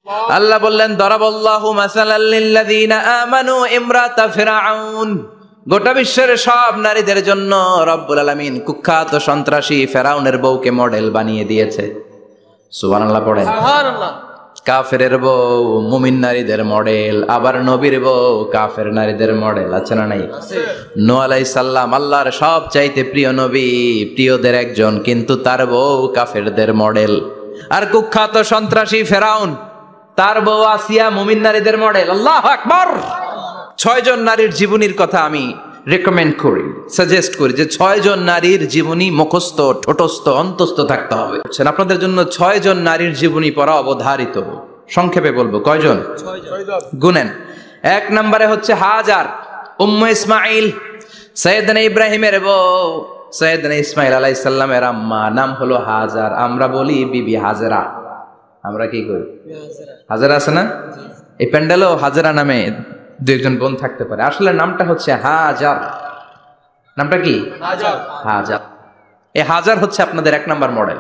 আল্লাহ বললেন দরাবাল্লাহু মাসালাল লিল্লাযিনা আমানু ইমরাতা ফিরআউন। গোটা বিশ্বের সব নারীদের জন্য রব্বুল আলামিন কুখ্যাত সন্ত্রাসী ফেরাউনের বউকে মডেল বানিয়ে দিয়েছে। সুবহানাল্লাহ পড়েন। সুবহানাল্লাহ। কাফেরের বউ মুমিন নারীদের মডেল, আবার নবীর বউ কাফের নারীদের মডেল, আছে না নাই? নূহ আলাইহিস সালাম আল্লাহর সব চাইতে প্রিয় নবী, প্রিয়দের একজন, কিন্তু তার বউ কাফেরদের মডেল। আর কুখ্যাত সন্ত্রাসী ফেরাউন, তার বউ আসিয়া মুমিন নারীদের মডেল। আল্লাহু আকবার। 6 জন নারীর জীবনীর কথা আমি রেকমেন্ড করি, সাজেস্ট করি যে 6 জন নারীর জীবনী মুখস্থ, ঠোঁটস্থ, অন্তস্থ থাকতে হবে। আপনাদের জন্য 6 জন নারীর জীবনী পড়া অবধারিত। সংক্ষেপে বলবো কয়জন? 6 জন। গুনেন। 1 নম্বরে হচ্ছে হাজার, উম্মে ইসমাইল, সাইয়েদনা ইব্রাহিমের বউ, সাইয়েদনা ইসমাইল আলাইহিস সালামের আম্মা, নাম হলো হাজার। আমরা বলি বিবি হাজেরা। আমরা কি করি? হাজেরা আছে না? এই প্যান্ডেলও হাজেরা নামে 2-1 বোন থাকতে পারে। আসলে নামটা হচ্ছে হাজার। নামটা কি? হাজার। হাজার। এই হাজার হচ্ছে আপনাদের 1 নাম্বার মডেল।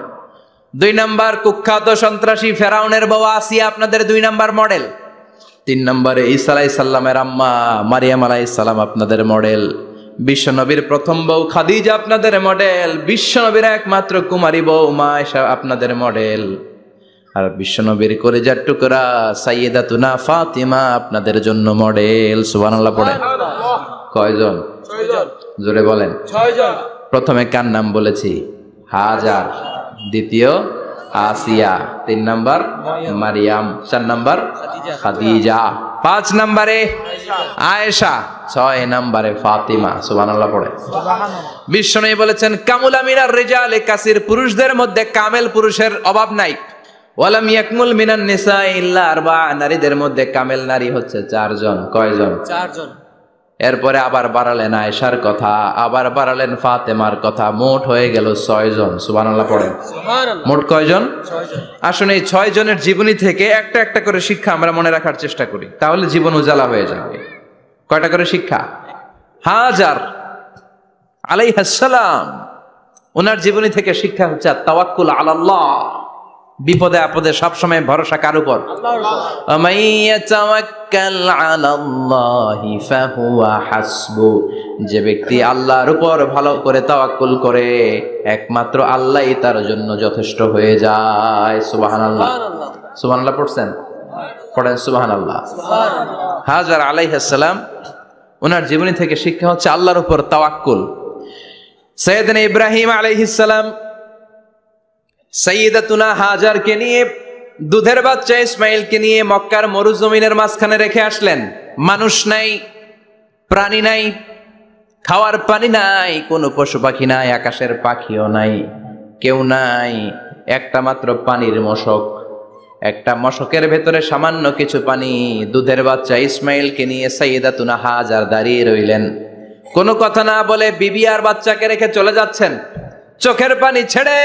2 নাম্বার কুখ্যাত সন্ত্রাসী ফেরাউনের বউ আসিয়া আপনাদের 2 নাম্বার মডেল। 3 নম্বরে ঈসা আলাইহিস সালামের আম্মা মারিয়াম আলাইহিস সালাম আপনাদের মডেল। বিশ্বনবীর প্রথম বউ খাদিজা আপনাদের মডেল। বিশ্বনবীর একমাত্র কুমারী বউ মা আয়েশা আপনাদের মডেল। আর বিশ্বনবীর কলিজার টুকরা সাইয়্যিদাতুনা ফাতিমা আপনাদের জন্য মডেল। সুবহানাল্লাহ পড়েন। কয়জন? 6 জন। জোরে বলেন। 6 জন। প্রথমে কার নাম বলেছি? হাজার। দ্বিতীয় আসিয়া। 3 নাম্বার মারিয়াম। 4 নাম্বার খাদিজা। 5 নম্বরে আয়েশা। 6 নম্বরে ফাতিমা। সুবহানাল্লাহ পড়েন। সুবহানাল্লাহ। বিশ্বনবী বলেছেন কামুলা মিনার রিজালে কাসির, পুরুষদের মধ্যে কামেল পুরুষের অভাব নাই। ওয়ালাম ইয়াকমুল মিনান নিসা ইল্লা আরবা, নারীদের মধ্যে কামেল নারী হচ্ছে 4 জন। কয়জন? 4 জন। এরপরে আবার বাড়ালেন আয়েশার কথা, আবার বাড়ালেন ফাতেমার কথা, মোট হয়ে গেল 6 জন। সুবহানাল্লাহ পড়েন। সুবহানাল্লাহ। মোট কয়জন? 6 জন। আসুন এই 6 জনের জীবনী থেকে একটা একটা করে শিক্ষা আমরা মনে রাখার চেষ্টা করি, তাহলে জীবন উজালা হয়ে যাবে। কয়টা করে শিক্ষা? হাজার আলাইহিস সালাম, ওনার জীবনী থেকে শিক্ষা হচ্ছে তাওয়াক্কুল আলাল্লাহ, বিপদে আপদে সবসময় ভরসা কার উপর? আল্লাহর উপর। আমাইয়াতাওয়াক্কাল আলাল্লাহি ফাহুয়া হাসবু, যে ব্যক্তি আল্লাহর উপর ভালো করে তাওয়াক্কুল করে একমাত্র আল্লাহই তার জন্য যথেষ্ট হয়ে যায়। সুবহানাল্লাহ। সুবহানাল্লাহ পড়ছেন? পড়েন সুবহানাল্লাহ। সুবহানাল্লাহ। হাজার আলাইহিস সালাম, ওনার জীবনী থেকে শিক্ষা হচ্ছে আল্লাহর উপর তাওয়াক্কুল। সাইয়েদনা ইব্রাহিম আলাইহিস সালাম সাইয়্যিদাতুনা হাজারকে নিয়ে, দুধের বাচ্চা ইসমাইলকে নিয়ে মক্কার মরুজমিনের মাঝখানে রেখে আসলেন। মানুষ নাই, প্রাণী নাই, খাওয়ার পানি নাই, কোনো পশু পাখি নাই, আকাশের পাখিও নাই, কেউ নাই, একটা মাত্র পানির মশক। একটা মশকের ভেতরে সামান্য কিছু পানি। দুধের বাচ্চা ইসমাইলকে নিয়ে সাইয়্যিদাতুনা হাজার দাঁড়িয়ে রইলেন। কোনো কথা না বলে বিবি আর বাচ্চাকে রেখে চলে যাচ্ছেন। চোখের পানি ছেড়ে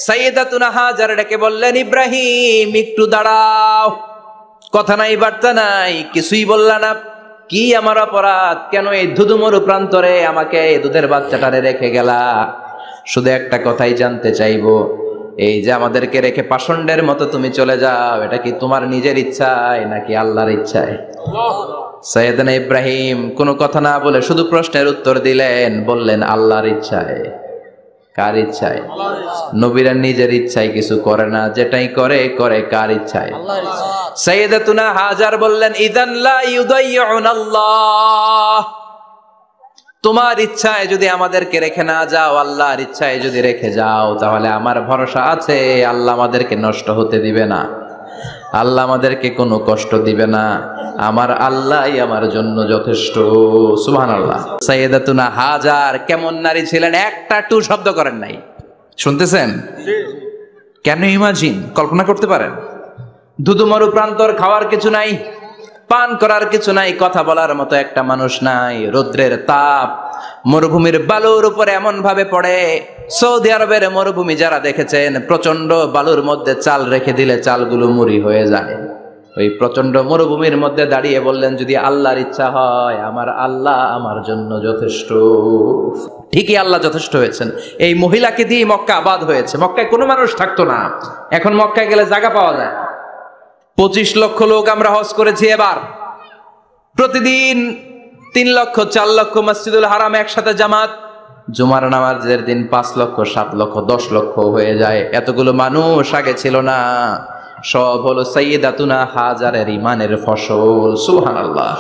সাইয়্যিদাতুনা হাজার ডেকে বললেন, ইব্রাহিম একটু দাঁড়াও। কথা নাই, বার্তা নাই, কিছুই বললা না। কি আমার অপরাধ? কেন এই ধুধুমরু প্রান্তরে আমাকে দুধের বাচ্চাটারে রেখে গেলা? শুধু একটা কথাই জানতে চাইবো, এই যে আমাদেরকে রেখে পাষণ্ডের মতো তুমি চলে যাও, এটা কি তোমার নিজের ইচ্ছায় নাকি আল্লাহর ইচ্ছায়? সাইয়েদনা ইব্রাহিম কোনো কথা না বলে শুধু প্রশ্নের উত্তর দিলেন, বললেন আল্লাহর ইচ্ছায়। কার ইচ্ছায়? নবীরা নিজের ইচ্ছায় কিছু করে না, যেটাই করে করে কার ইচ্ছায়? আল্লাহর ইচ্ছায়। সাইয়্যিদাতুনা হাজার বললেন, ইযান লা ইউদাইয়ুনাল্লাহ, তোমার ইচ্ছায় যদি আমাদেরকে রেখে না যাও, আল্লাহর ইচ্ছায় যদি রেখে যাও, তাহলে আমার ভরসা আছে আল্লাহ আমাদেরকে নষ্ট হতে দিবে না, আল্লাহ আমাদেরকে কোনো কষ্ট দিবে না, আমার আল্লাহই আমার জন্য যথেষ্ট। সুবহানাল্লাহ। সাইয়্যিদাতুনা হাজার কেমন নারী ছিলেন? একটা টু শব্দ করেন নাই। শুনতেছেন? কেন ইমাজিন, কল্পনা করতে পারেন? ধুধুমরু প্রান্তর, খাওয়ার কিছু নাই, পান করার কিছু নাই, কথা বলার মতো একটা মানুষ নাই, রৌদ্রের তাপ মরুভূমির বালুর উপরে এমন ভাবে পড়ে। সৌদি আরবের মরুভূমি যারা দেখেছেন, প্রচন্ড বালুর মধ্যে চাল রেখে দিলে চালগুলো মুড়ি হয়ে যায়। ওই প্রচন্ড মরুভূমির মধ্যে দাঁড়িয়ে বললেন, যদি আল্লাহর ইচ্ছা হয় আমার আল্লাহ আমার জন্য যথেষ্ট। ঠিকই আল্লাহ যথেষ্ট হয়েছেন। এই মহিলাকে দিয়ে মক্কা আবাদ হয়েছে। মক্কায় কোনো মানুষ থাকতো না, এখন মক্কায় গেলে জায়গা পাওয়া যায়। 25 লক্ষ লোক আমরা হজ করেছি এবার। প্রতিদিন 3 লক্ষ 4 লক্ষ মসজিদুল হারাম একসাথে জামাত। জুমার নামাজের দিন 5 লক্ষ 7 লক্ষ 10 লক্ষ হয়ে যায়। এতগুলো মানুষ আগে ছিল না। সব হলো সাইয়্যিদাতুনা হাজারের ইমানের ফসল। সুবহানাল্লাহ।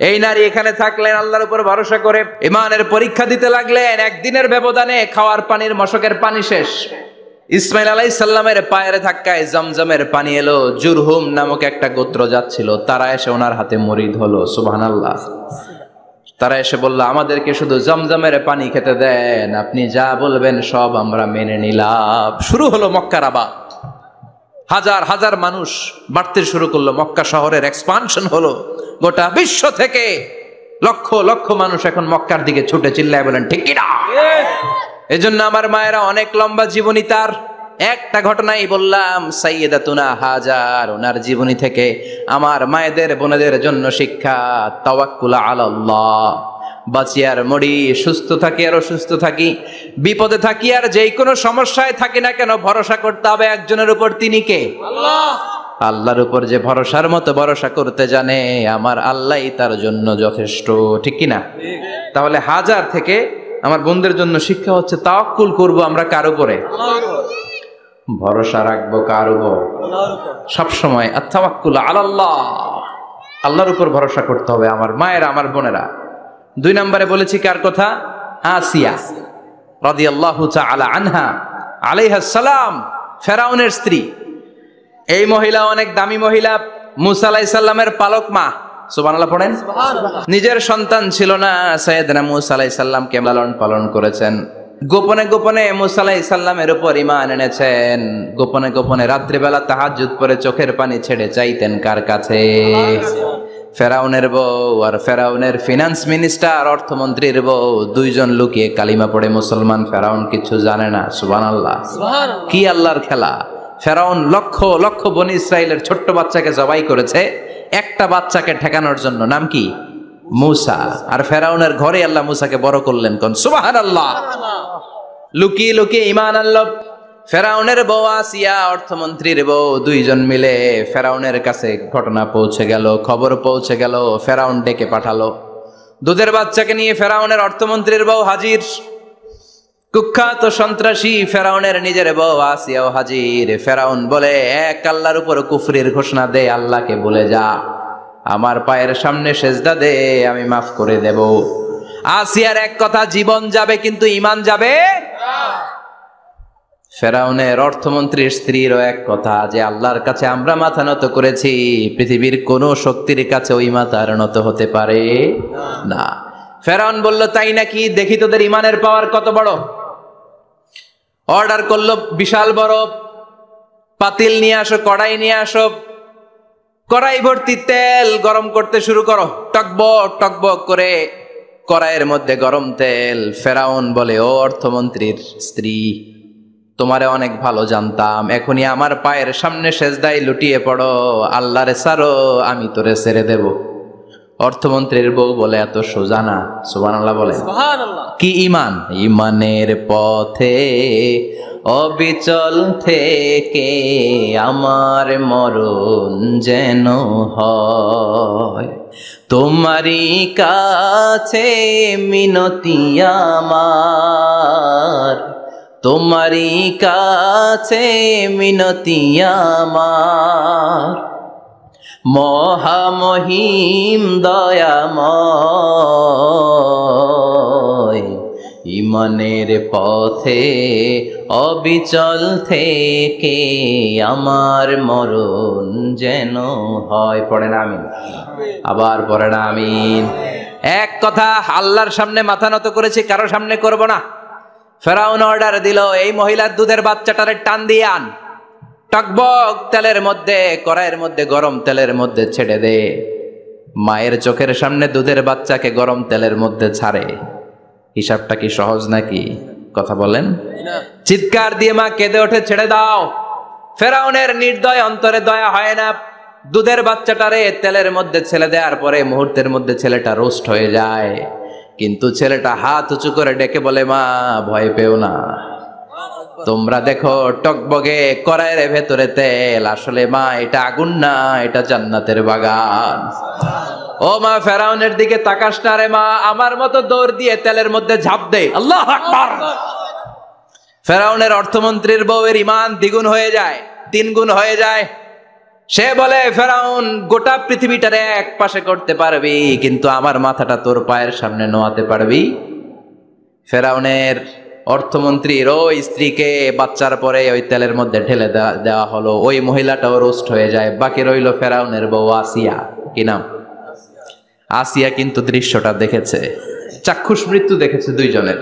এই নারী এখানে থাকলেন আল্লাহর উপর ভরসা করে, ইমানের পরীক্ষা দিতে লাগলেন। একদিনের ব্যবধানে খাওয়ার পানির মশকের পানি শেষ। ইসমাইল আলাইহিস সালামের পায়ের ধাক্কায় জমজমের পানি এলো। জুরহুম নামক একটা গোত্র যাচ্ছিল, তারা এসে ওনার হাতে মুরিদ হলো। সুবহানাল্লাহ। তারা এসে বলল, আমাদেরকে শুধু জমজমের পানি খেতে দেন, আপনি যা বলবেন সব আমরা মেনে নিলাম। শুরু হলো মক্কার আবাদ। হাজার হাজার মানুষ বাড়তে শুরু করলো। মক্কা শহরের এক্সপানশন হলো। গোটা বিশ্ব থেকে লক্ষ লক্ষ মানুষ এখন মক্কার দিকে ছুটে চিল্লায় বলেন ঠিক কি না? এজন্য আমার মায়েরা অনেক লম্বা জীবনী, তার একটা ঘটনাই বললাম। সাইয়্যিদাতুনা হাজার, ওনার জীবনী থেকে আমার মায়েদের বোনেদের জন্য শিক্ষা। তাওয়াক্কুল আলাল্লাহ। বাঁচি আর মরি, সুস্থ থাকি আর অসুস্থ থাকি, বিপদে থাকি আর যেই কোনো সমস্যায় থাকি না কেন, ভরসা করতে হবে একজনের উপর। তিনি কে? আল্লাহ। আল্লাহর উপর যে ভরসার মতো ভরসা করতে জানে, আমার আল্লাহই তার জন্য যথেষ্ট। ঠিক কিনা? তাহলে হাজার থেকে আমার বোনদের জন্য শিক্ষা হচ্ছে তাওয়াক্কুল করব আমরা কার উপরে? ভরসা রাখবো কার উপর? সবসময় আত-তাওয়াক্কুল আলাল্লাহ, আল্লাহর উপর ভরসা করতে হবে আমার মায়েরা, আমার বোনেরা। 2 নম্বরে বলেছি কার কথা? আসিয়া রাদিয়াল্লাহু তাআলা আনহা আলাইহাস সালাম, ফেরাউনের স্ত্রী। এই মহিলা অনেক দামি মহিলা, মুসা আলাইহিস সালামের পালক মা। সুবহানাল্লাহ পড়েন। নিজের সন্তান ছিল না, সাইয়েদনা মুসা আলাইহিস সালামকে লালন পালন করেছেন। গোপনে গোপনে মুসা আলাইহিস সালামের উপর ঈমান এনেছেন। গোপনে গোপনে রাত্রিবেলা তাহাজ্জুদ পড়ে চোখের পানি ছেড়ে চাইতেন কার কাছে? ফেরাউনের বউ আর ফেরাউনের ফিনান্স মিনিস্টার, অর্থমন্ত্রীর বউ, 2 জন লুকিয়ে কালিমা পড়ে মুসলমান। ফেরাউন কিছু জানে না। সুবহানাল্লাহ। কি আল্লাহর খেলা! ফেরাউন লক্ষ লক্ষ বনি ইসরাইলের ছোট্ট বাচ্চাকে জবাই করেছে একটা বাচ্চাকে ঠেকানোর জন্য। নাম কি? মুসা। আর ফেরাউনের ঘরে আল্লাহ মুসাকে বড় করলেন। কোন? সুবহানাল্লাহ। লুকিয়ে লুকিয়ে ঈমান আনলো। ফেরাউনের বউ আসিয়া, অর্থমন্ত্রীর বউ, 2 জন মিলে ফেরাউনের কাছে ঘটনা পৌঁছে গেল, খবর পৌঁছে গেল। ফেরাউন ডেকে পাঠালো। দুধের বাচ্চাকে নিয়ে ফেরাউনের অর্থমন্ত্রীর বউ হাজির। কুখ্যাত সন্ত্রাসী ফেরাউনের নিজের বউ আসিয়াও হাজির। ফেরাউন বলে, এক আল্লাহর উপর কুফরির ঘোষণা দে, আল্লাহকে বলে যা, আমার পায়ের সামনে সেজদা দে, আমি মাফ করে দেব। আসিয়ার এক কথা, জীবন যাবে কিন্তু ঈমান যাবে না। ফেরাউনের অর্থমন্ত্রীর স্ত্রীরও এক কথা, যে আল্লাহর কাছে আমরা মাথা নত করেছি, পৃথিবীর কোন শক্তির কাছে ওই মাথা আর নত হতে পারে না। ফেরাউন বলল, তাই নাকি? দেখি তোদের ঈমানের পাওয়ার কত বড়। অর্ডার করলো, বিশাল বড় পাতিল নিয়ে আসো, কড়াই নিয়ে আসো, কড়াই ভর্তি তেল গরম করতে শুরু করো। টকবক টকবক করে কড়াইয়ের মধ্যে গরম তেল। ফেরাউন বলে, ও অর্থমন্ত্রীর স্ত্রী, তোমারে অনেক ভালো জানতাম, এখনই আমার পায়ের সামনে সেজদায় লুটিয়ে পড়ো, আল্লাহরে ছাড়ো, আমি তোরে ছেড়ে দেব। অর্থমন্ত্রীর বউ বলে, এত সোজা না। সুবহানাল্লাহ বলে। কি ঈমান? ঈমানের পথে অবিচল থেকে আমার মরণ যেন হয়, তোমারই কাছে মিনতি আমার, তোমারই কাছে মিনতি আমার, মহামহিম দয়াময়, ঈমানের পথে অবিচল থেকে আমার মরণ যেন হয়। পড়েন আমিন। আবার পড়েন আমিন। এক কথা, আল্লাহর সামনে মাথা নত করেছি, কারো সামনে করব না। ফেরাউন অর্ডার দিল, এই মহিলার দুধের বাচ্চাটারে টান দিয়ে আন, টকবক তেলের মধ্যে, কড়াইয়ের মধ্যে গরম তেলের মধ্যে ছেড়ে দে। মায়ের চোখের সামনে দুধের বাচ্চাকে গরম তেলের মধ্যে ছাড়ে। হিসাবটা কি সহজ নাকি? কথা বলেন। চিৎকার দিয়ে মা কেঁদে ওঠে, ছেড়ে দাও। ফেরাউনের নির্দয় অন্তরে দয়া হয় না। দুধের বাচ্চাটারে তেলের মধ্যে ছেড়ে দেওয়ার পরে মুহূর্তের মধ্যে ছেলেটা রোস্ট হয়ে যায়। কিন্তু ছেলেটা হাত উঁচু করে ডেকে বলে, মা ভয় পেও না, তোমরা দেখো টকবগে কড়াইয়ের ভেতরে তেল, আসলে মা এটা আগুন না, এটা জান্নাতের বাগান। ও মা, ফেরাউনের দিকে তাকাস না রে মা, আমার মতো দৌড় দিয়ে তেলের মধ্যে ঝাঁপ দে। আল্লাহু আকবার। ফেরাউনের অর্থমন্ত্রীর বউয়ের ঈমান দ্বিগুণ হয়ে যায়, 3 গুণ হয়ে যায়। সে বলে, ফেরাউন গোটা পৃথিবীটারে এক পাশে করতে পারবি, কিন্তু আমার মাথাটা তোর পায়ের সামনে নোয়াতে পারবি? ফেরাউনের অর্থমন্ত্রীর ওই স্ত্রীকে বাচ্চার পরে ওই তেলের মধ্যে ঢেলে দেওয়া হলো, ওই মহিলাটাও রোস্ট হয়ে যায়। বাকি রইল ফেরাউনের বউ আসিয়া। কি নাম? আসিয়া কিন্তু দৃশ্যটা দেখেছে, চাক্ষুষ মৃত্যু দেখেছে দুইজনের।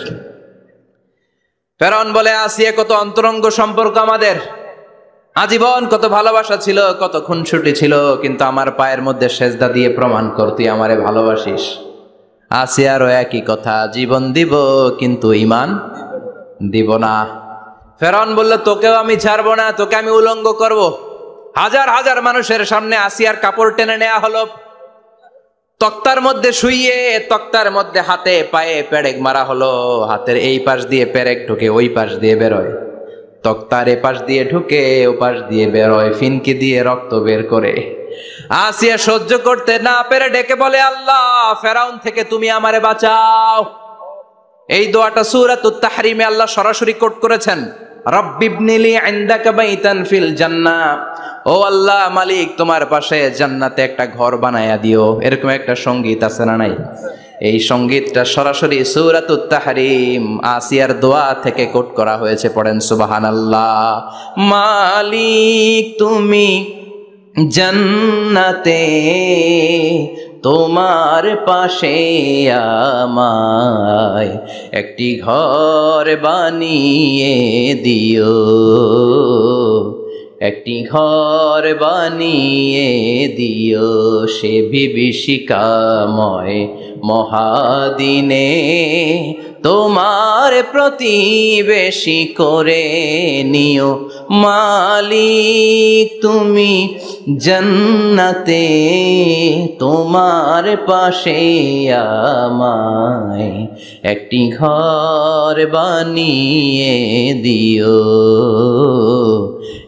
ফেরাউন বলে, আসিয়া কত অন্তরঙ্গ সম্পর্ক আমাদের, আজীবন কত ভালোবাসা ছিল, কত খুনসুটি ছিল, কিন্তু আমার পায়ের মধ্যে সেজদা দিয়ে প্রমাণ কর তুই আমারে ভালোবাসিস। আসিয়ারও একই কথা, জীবন দিব কিন্তু ঈমান দিব না। ফেরাউন বলল, তোকেও আমি ছাড়বো না, তোকে আমি উলঙ্গ করব। হাজার হাজার মানুষের সামনে আসিয়ার কাপড় টেনে নেওয়া হলো, তক্তার মধ্যে শুইয়ে তক্তার মধ্যে হাতে পায়ে পেরেক মারা হলো। হাতের এই পাশ দিয়ে পেরেক ঢুকে ওই পাশ দিয়ে বেরোয়, তক্তার এ পাশ দিয়ে ঢুকে ও পাশ দিয়ে বেরোয়, ফিনকি দিয়ে রক্ত বের করে। আসিয়া সহ্য করতে না পেরে ডেকে বলে, আল্লাহ, ফেরাউন থেকে তুমি আমারে বাঁচাও। এই দোয়াটা সূরাতুত তাহরিমে আল্লাহ সরাসরি কোট করেছেন, রব্বিবনিলি ইনদাকা বাইতান ফিল জান্নাহ। ও আল্লাহ মালিক, তোমার পাশে জান্নাতে একটা ঘর বানায়া দিও। এরকম একটা সঙ্গীত আছে না নাই? এই সঙ্গীতটা সরাসরি সূরাতুত তাহরিম আসিয়ার দোয়া থেকে কোট করা হয়েছে। পড়েন সুবহানাল্লাহ। মালিক তুমি জান্নাতে, তোমার পাশে আমায় একটি ঘর বানিয়ে দিও, একটি ঘর বানিয়ে দিও, সে বিভীষিকাময় মহাদিনে তোমার প্রতিবেশী করে নিও। মালিক তুমি জান্নাতে, তোমার পাশে আমায় একটি ঘর বানিয়ে দিও,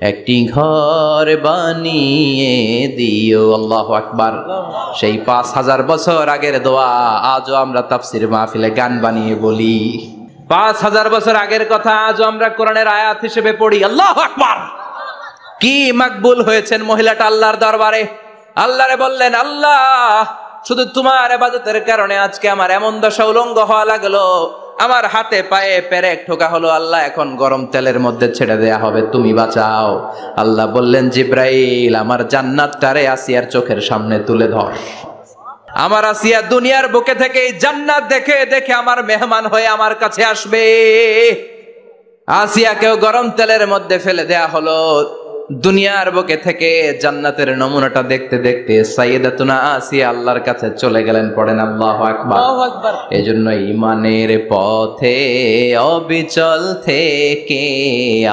একটি ঘর বানিয়ে দিও। আল্লাহু আকবার। সেই 5000 বছর আগের দোয়া আজও আমরা তাফসীর মাহফিলে গান বানিয়ে বলি। 5000 বছর আগের কথা আজও আমরা কোরআনের আয়াত হিসেবে পড়ি। আল্লাহু আকবার। কি মাকবুল হয়েছেন মহিলাটা আল্লাহর দরবারে। আল্লাহরে বললেন, আল্লাহ, শুধু তোমার ইবাদতের কারণে আজকে আমার এমন দশা উলঙ্গ হওয়া লাগলো, আমার হাতে পায়ে পেরেক ঠোকা হলো। আল্লাহ, এখন গরম তেলের মধ্যে ছেড়ে দেয়া হবে, তুমি বাঁচাও। আল্লাহ বললেন, জিব্রাইল, আমার জান্নাতটারে আসিয়ার চোখের সামনে তুলে ধর। আমার আসিয়া দুনিয়ার বুকে থেকে এই জান্নাত দেখে দেখে আমার মেহমান হয়ে আমার কাছে আসবে। আসিয়াকেও গরম তেলের মধ্যে ফেলে দেয়া হলো। দুনিয়ার বুকে থেকে জান্নাতের নমুনাটা দেখতে দেখতে সাইয়েদাতুনা আসিয়া আল্লাহর কাছে চলে গেলেন। পড়েন আল্লাহু আকবার। এজন্য ঈমানের পথে অবিচল থেকে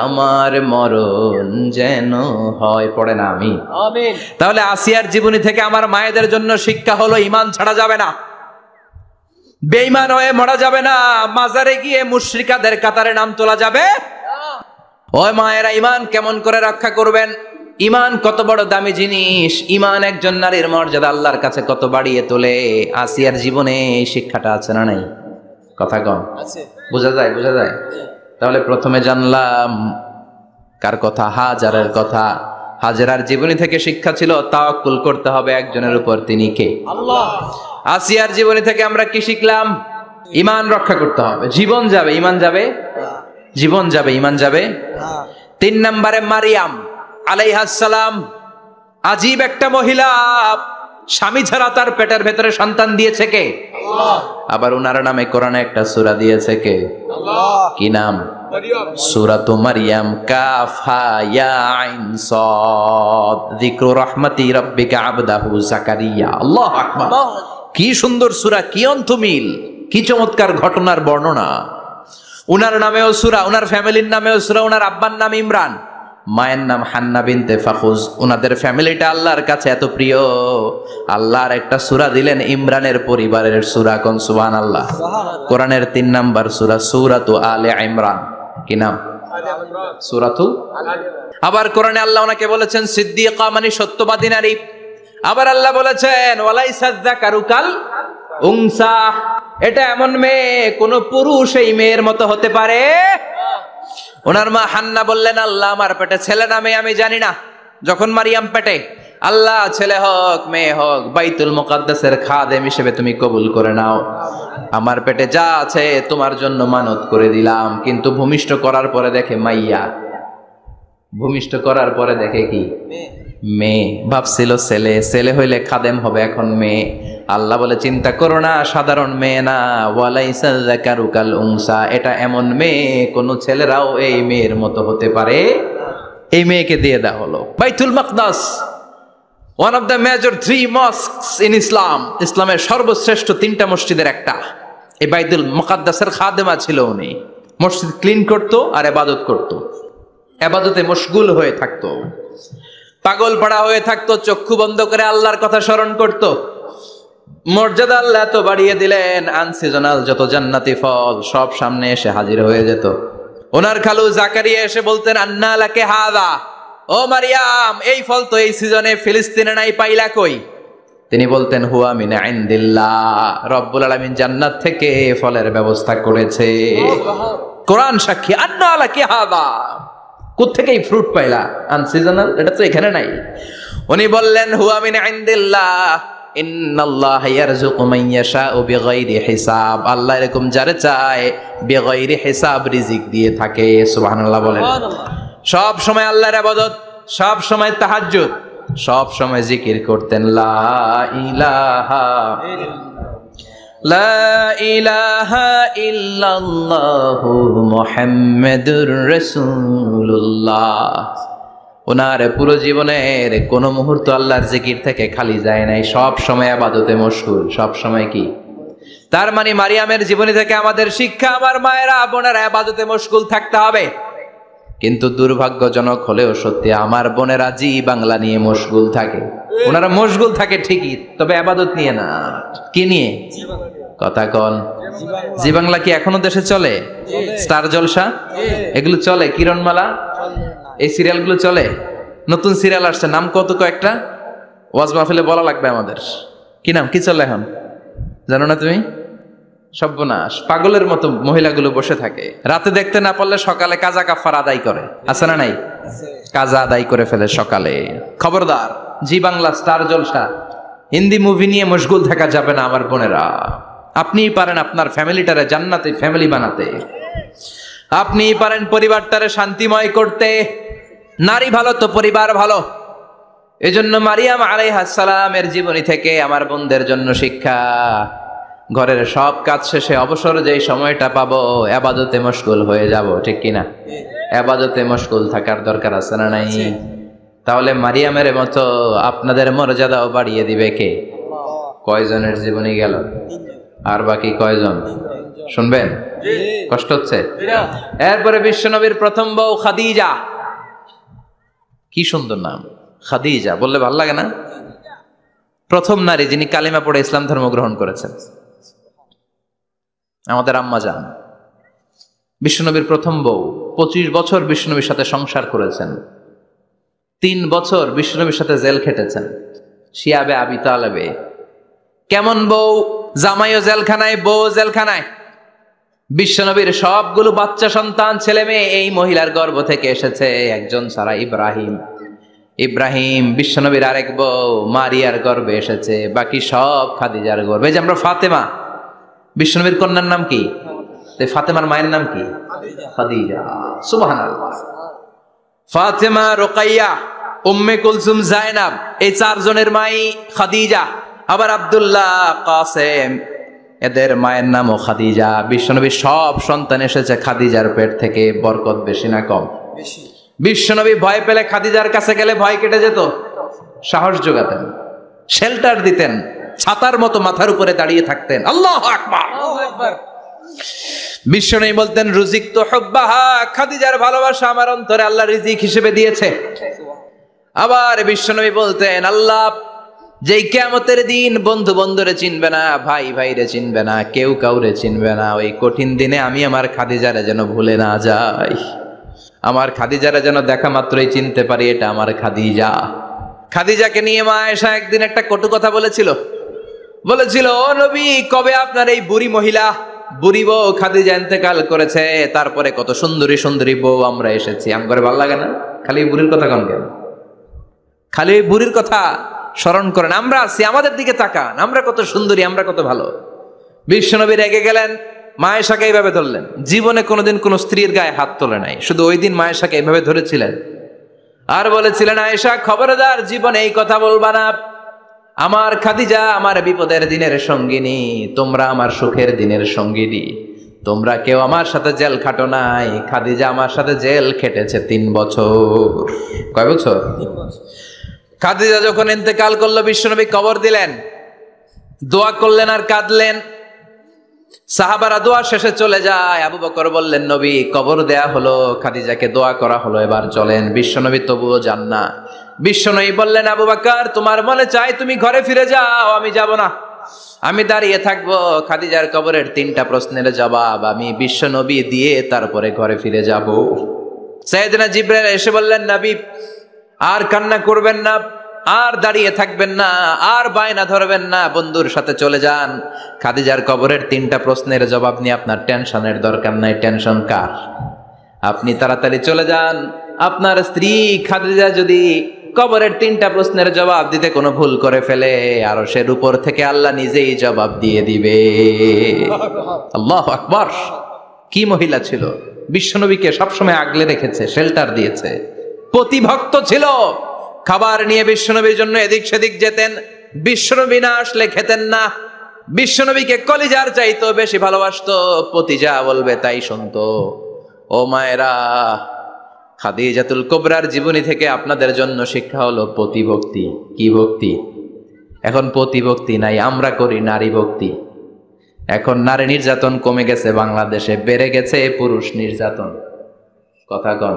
আমার মরণ যেন হয়। পড়েন আমিন। আমিন। তাহলে আসিয়ার জীবনী থেকে আমার মায়েদের জন্য শিক্ষা হলো, ঈমান ছাড়া যাবে না, বেঈমান হয়ে মরা যাবে না, মাজারে গিয়ে মুশরিকাদের কাতারে নাম তোলা যাবে। ওই মায়েরা ঈমান কেমন করে রক্ষা করবেন? ঈমান কত বড় দামি জিনিস। ঈমান একজন নারীর মর্যাদা আল্লাহর কাছে কত বাড়িয়ে তোলে। আসিয়ার জীবনে এই শিক্ষাটা আছে না নাই? কথা কম আছে, বোঝা যায়? বোঝা যায়। তাহলে প্রথমে জানলাম কার কথা? হাজারের কথা। হাজেরার জীবনী থেকে শিক্ষা ছিল তাওয়াক্কুল করতে হবে একজনের উপর, তিনি কে? আল্লাহ। আসিয়ার জীবনী থেকে আমরা কি শিখলাম? ঈমান রক্ষা করতে হবে। জীবন যাবে, ঈমান যাবে, জীবন যাবে, ঈমান যাবে। 3 নম্বরে মারিয়াম আলাইহিস সালাম, আজীব একটা মহিলা, স্বামী ছাড়া তার পেটের ভেতরে সন্তান দিয়েছে কে? আল্লাহ। আবার উনার নামে কোরআনে একটা সূরা দিয়েছে কে? আল্লাহ। কি নাম? মারিয়াম। সূরাতু মারিয়াম। কাফ হা ইয়া আইন সাদ, যিকরু রাহমাতি রাব্বিকা আবদাহু যাকারিয়া। আল্লাহু আকবার। কি সুন্দর সূরা, কি অন্তমিল, কি চমৎকার ঘটনার বর্ণনা। উনার নামেও সূরা, উনার ফ্যামিলির নামেও সূরা। উনার আব্বার নাম ইমরান, মায়ের নাম হান্না বিনতে ফাখুজ। উনাদের ফ্যামিলিটা আল্লাহর কাছে এত প্রিয়, আল্লাহর একটা সূরা দিলেন ইমরানের পরিবারের সূরা। কোন? সুবহানাল্লাহ। কোরআনের 3 নাম্বার সূরা, সূরাতু আলে ইমরান। কি নাম? সূরাতুল আবার কোরআনে আল্লাহ ওনাকে বলেছেন সিদ্দিকা মানে সত্যবাদী নারী। আবার আল্লাহ বলেছেন ওয়ালাইসা যাকারু কাল উনসা, এটা এমন মেয়ে কোন পুরুষ এই মেয়ের মতো হতে পারে? ওনার মা হান্না বললেন আল্লাহ আমার পেটে ছেলে না মেয়ে আমি জানি না, যখন মারিয়াম পেটে আল্লাহ ছেলে হোক মেয়ে হোক বাইতুল মুকাদ্দাসের খাদেম হিসেবে তুমি কবুল করে নাও, আমার পেটে যা আছে তোমার জন্য মানত করে দিলাম। কিন্তু ভূমিষ্ঠ করার পরে দেখে মাইয়া, ভূমিষ্ঠ করার পরে দেখে কি মেয়ে। ভাবছিল ছেলে, ছেলে হইলে খাদেম হবে, এখন মেয়ে। আল্লাহ বলে চিন্তা করো না, সাধারণ মেয়ে না, ওয়ালাইসা যাকারু কাল উনসা, এটা এমন মেয়ে কোন ছেলেরাও এই মেয়ের মতো হতে পারে। এই মেয়েকে দিয়ে দেওয়া হলো বাইতুল মাকদাস, one of the major 3 mosques in Islam, ইসলামের সর্বশ্রেষ্ঠ 3টা মসজিদের একটা। এই বাইতুল মুকাদ্দাসের খাদেমা ছিল উনি। মসজিদ ক্লিন করতো আর ইবাদত করতো, ইবাদতে মশগুল হয়ে থাকতো, পাগল পাড়া হয়ে থাকতো, চক্ষু বন্ধ করে আল্লাহর কথা স্মরণ করতো। মর্যাদা আল্লাহ এত বাড়িয়ে দিলেন, আনসিজনাল যত জান্নাতি ফল সব সামনে এসে হাজির হয়ে যেত। ওনার খালু জাকারিয়া এসে বলতেন আন্না লাকে হাদা, ও মারিয়াম এই ফল তো এই সিজনে ফিলিস্তিনে নাই, পাইলা কই? তিনি বলতেন হুয়া মিন ইনদিল্লাহ, রব্বুল আলামিন জান্নাত থেকে ফলের ব্যবস্থা করেছে। কোরআন সাক্ষী, আন্না লাকে হাদা, কোত্থেকে এই ফ্রুট পাইলা? আনসিজনাল, এটা তো এখানে নাই। উনি বললেন হুয়া মিন ইনদিল্লাহ, ইন্নাল্লাহা ইয়ারযুকু মান ইয়াশাউ বিগাইরি হিসাব, আল্লাহ এরকম যারে চায় বিগাইরি হিসাব রিজিক দিয়ে থাকে। সুবহানাল্লাহ বলেন। সব সময় আল্লাহর ইবাদত, সব সময় তাহাজ্জুদ, সব সময় জিকির করতেন লা ইলাহা লা ইলাহা ইল্লাল্লাহু মুহাম্মাদুর রাসূলুল্লাহ। ওনার পুরো জীবনের কোন মুহূর্ত আল্লাহর জিকির থেকে খালি যায় নাই, সব সময় ইবাদতে মশগুল, সব সময় কি? তার মানে মারিয়ামের জীবনী থেকে আমাদের শিক্ষা, আমার মায়েরা বোনেরা ইবাদতে মশগুল থাকতে হবে। কিন্তু দুর্ভাগ্যজনক হলেও সত্যি, আমার বোনেরা জি বাংলা নিয়ে মশগুল থাকে। ওনারা মশগুল থাকে ঠিকই, তবে ইবাদত নিয়ে না। কি নিয়ে? কথা কন। জি বাংলা কি এখনো দেশে চলে? স্টার জলসা এগুলো চলে? কিরণমালা এই সিরিয়ালগুলো চলে? নতুন সিরিয়াল আসছে, নাম কত কয়েকটা, ওয়াজ মাহফিলে বলা লাগবে আমাদের। কি নাম, কি চলে এখন জানো না তুমি? সর্বনাশ, পাগলের মতো মহিলাগুলো বসে থাকে, রাতে দেখতে না পারলে সকালে কাজা কাফার আদায় করে, আছে না নাই? কাজা আদায় করে ফেলে সকালে। খবরদার, জি বাংলা, স্টার জলসা, হিন্দি মুভি নিয়ে মশগুল থাকা যাবে না আমার বোনেরা। আপনিই পারেন আপনার ফ্যামিলিটারে জান্নাতে ফ্যামিলি বানাতে, আপনিই পারেন পরিবারটারে শান্তিময় করতে। নারী ভালো তো পরিবার ভালো। এজন্য মারিয়াম আলাইহিস সালামের জীবনী থেকে আমার বোনদের জন্য শিক্ষা, ঘরের সব কাজ শেষে অবসর যেই সময়টা পাবো ইবাদতে মশগুল হয়ে যাব, ঠিক কিনা? ইবাদতে মশগুল থাকার দরকার আছে না নাই? তাহলে মারিয়ামের মতো আপনাদের মর্যাদাও বাড়িয়ে দিবে কে? কয়জনের জীবনী গেল? আর বাকি কয়জন শুনবেন? কষ্ট হচ্ছে? এরপরে বিশ্বনবীর প্রথম বউ খাদিজা। কি সুন্দর নাম, খাদিজা বললে ভালো লাগে না? প্রথম নারী যিনি কালিমা পড়ে ইসলাম ধর্ম গ্রহণ করেছেন, আমাদের আম্মা জান। বিশ্বনবীর প্রথম বউ, 25 বছর বিশ্বনবীর সাথে সংসার করেছেন, 3 বছর বিশ্বনবীর সাথে জেল খেটেছেন, শিয়াবে আবি তালেবে। কেমন বউ? জামাইও জেলখানায়, বউ জেলখানায়। বিশ্বনবীর সবগুলো বাচ্চা সন্তান ছেলে মেয়ে এই মহিলার গর্ভ থেকে এসেছে, একজন ছাড়া, ইব্রাহিম। ইব্রাহিম বিশ্বনবীর আরেক বউ মারিয়ার গর্ভে এসেছে, বাকি সব খাদিজার গর্ভে। যে আমরা ফাতেমা, বিশ্বনবীর কন্যার নাম কি? ফাতেমার মায়ের নাম কি? খাদিজা। সুবহানাল্লাহ। ফাতেমা, রুকাইয়া, উম্মে কুলসুম, জায়নাব, এই 4 জনের মাই খাদিজা। আবার আব্দুল্লাহ, কাসেম, এদের মায়ের নামও খাদিজা। বিশ্বনবীর সব সন্তান এসেছে খাদিজার পেট থেকে। বরকত বেশি না কম? বিশ্বনবী ভয় পেলে খাদিজার কাছে গেলে ভয় কেটে যেত, সাহস যোগাতেন, শেল্টার দিতেন, ছাতার মতো মাথার উপরে দাঁড়িয়ে থাকতেন। আল্লাহু আকবার। বিশ্বনবী বলতেন রুজিক তো হুব্বাহা, খাদিজার ভালোবাসা আমার অন্তরে আল্লাহ রিজিক হিসেবে দিয়েছে। আবার বিশ্বনবী বলতেন আল্লাহ যেই কিয়ামতের দিন বন্ধু বন্ধুরে চিনবে না, ভাই ভাইরে চিনবে না, কেউ কাউরে চিনবে না, ওই কঠিন দিনে আমি আমার খাদিজারে যেন ভুলে না যাই। আমার খাদিজারা যেন দেখা মাত্রই চিনতে পারি এটা আমার খাদিজা। খাদিজাকে নিয়ে মা আয়েশা একদিন একটা কটু কথা বলেছিল, ও নবী, কবে আপনার এই বুড়ি মহিলা, বুড়ি বউ খাদিজা ইন্তেকাল করেছে, তারপরে কত সুন্দরী সুন্দরী বউ আমরা এসেছি, আম করে ভালো লাগে না? খালি বুড়ির কথা কন কেন? খালি ওই বুড়ির কথা স্মরণ করেন। আমরা আছি, আমাদের দিকে তাকান, আমরা কত সুন্দরী, আমরা কত ভালো। বিশ্বনবী রেগে গেলেন, মা আয়েশাকে এইভাবে ধরলেন। জীবনে কোনোদিন কোনো স্ত্রীর গায়ে হাত তোলে নাই, শুধু ওই দিন মা আয়েশাকে এইভাবে ধরেছিলেন আর বলেছিলেন, আয়েশা খবরদার, জীবনে এই কথা বলবা না। আমার খাদিজা আমার বিপদের দিনের সঙ্গিনী, তোমরা আমার সুখের দিনের সঙ্গিনী। তোমরা কেউ আমার সাথে জেল খাটো নাই, খাদিজা আমার সাথে জেল খেটেছে 3 বছর। কয় বছর? 3 বছর। খাদিজা যখন ইন্তেকাল করলো, বিশ্বনবী কবর দিলেন, দোয়া করলেন আর কাঁদলেন। সাহাবারা দোয়া শেষে চলে যায়। আবু বকর বললেন, নবী কবর দেয়া হলো, খাদিজাকে দোয়া করা হলো, এবার চলেন। বিশ্বনবী তবুও যান না। বিশ্বনবী বললেন, আবু বকর তোমার মনে চাই তুমি ঘরে ফিরে যাও, আমি যাব না, আমি দাঁড়িয়ে থাকবো। খাদিজার কবরের 3টা প্রশ্নের জবাব আমি বিশ্বনবী দিয়ে তারপরে ঘরে ফিরে যাব। সাইয়েদনা জিবরাইল এসে বললেন, নবী আর কান্না করবেন না, আর দাঁড়িয়ে থাকবেন না, আর বায়না ধরবেন না, বন্ধুর সাথে চলে যান। খাদিজার কবরের 3টা প্রশ্নের জবাব নিয়ে আপনার টেনশনের দরকার নাই। টেনশন কার? আপনি তাড়াতাড়ি চলে যান। আপনার স্ত্রী খাদিজা যদি কবরের 3টা প্রশ্নের জবাব দিতে কোনো ভুল করে ফেলে, আরশের উপর থেকে আল্লাহ নিজেই জবাব দিয়ে দিবে। আল্লাহু আকবার! কি মহিলা ছিল! বিশ্বনবীকে সবসময় আগলে রেখেছে, শেল্টার দিয়েছে, প্রতিভক্ত ছিল। খাবার নিয়ে বিশ্বনবীর জন্য এদিক সেদিক যেতেন, বিশ্বনবী না আসলে খেতেন না। বিশ্বনবীকে কলিজার চাইতো বেশি ভালোবাসতো, পতি যা বলবে তাই শুনতো। ও মায়েরা, খাদিজাতুল কুবরার জীবনী থেকে আপনাদের জন্য শিক্ষা হলো প্রতিভক্তি। কি ভক্তি? এখন প্রতিভক্তি নাই, আমরা করি নারী ভক্তি। এখন নারী নির্যাতন কমে গেছে বাংলাদেশে, বেড়ে গেছে পুরুষ নির্যাতন। কথা কন।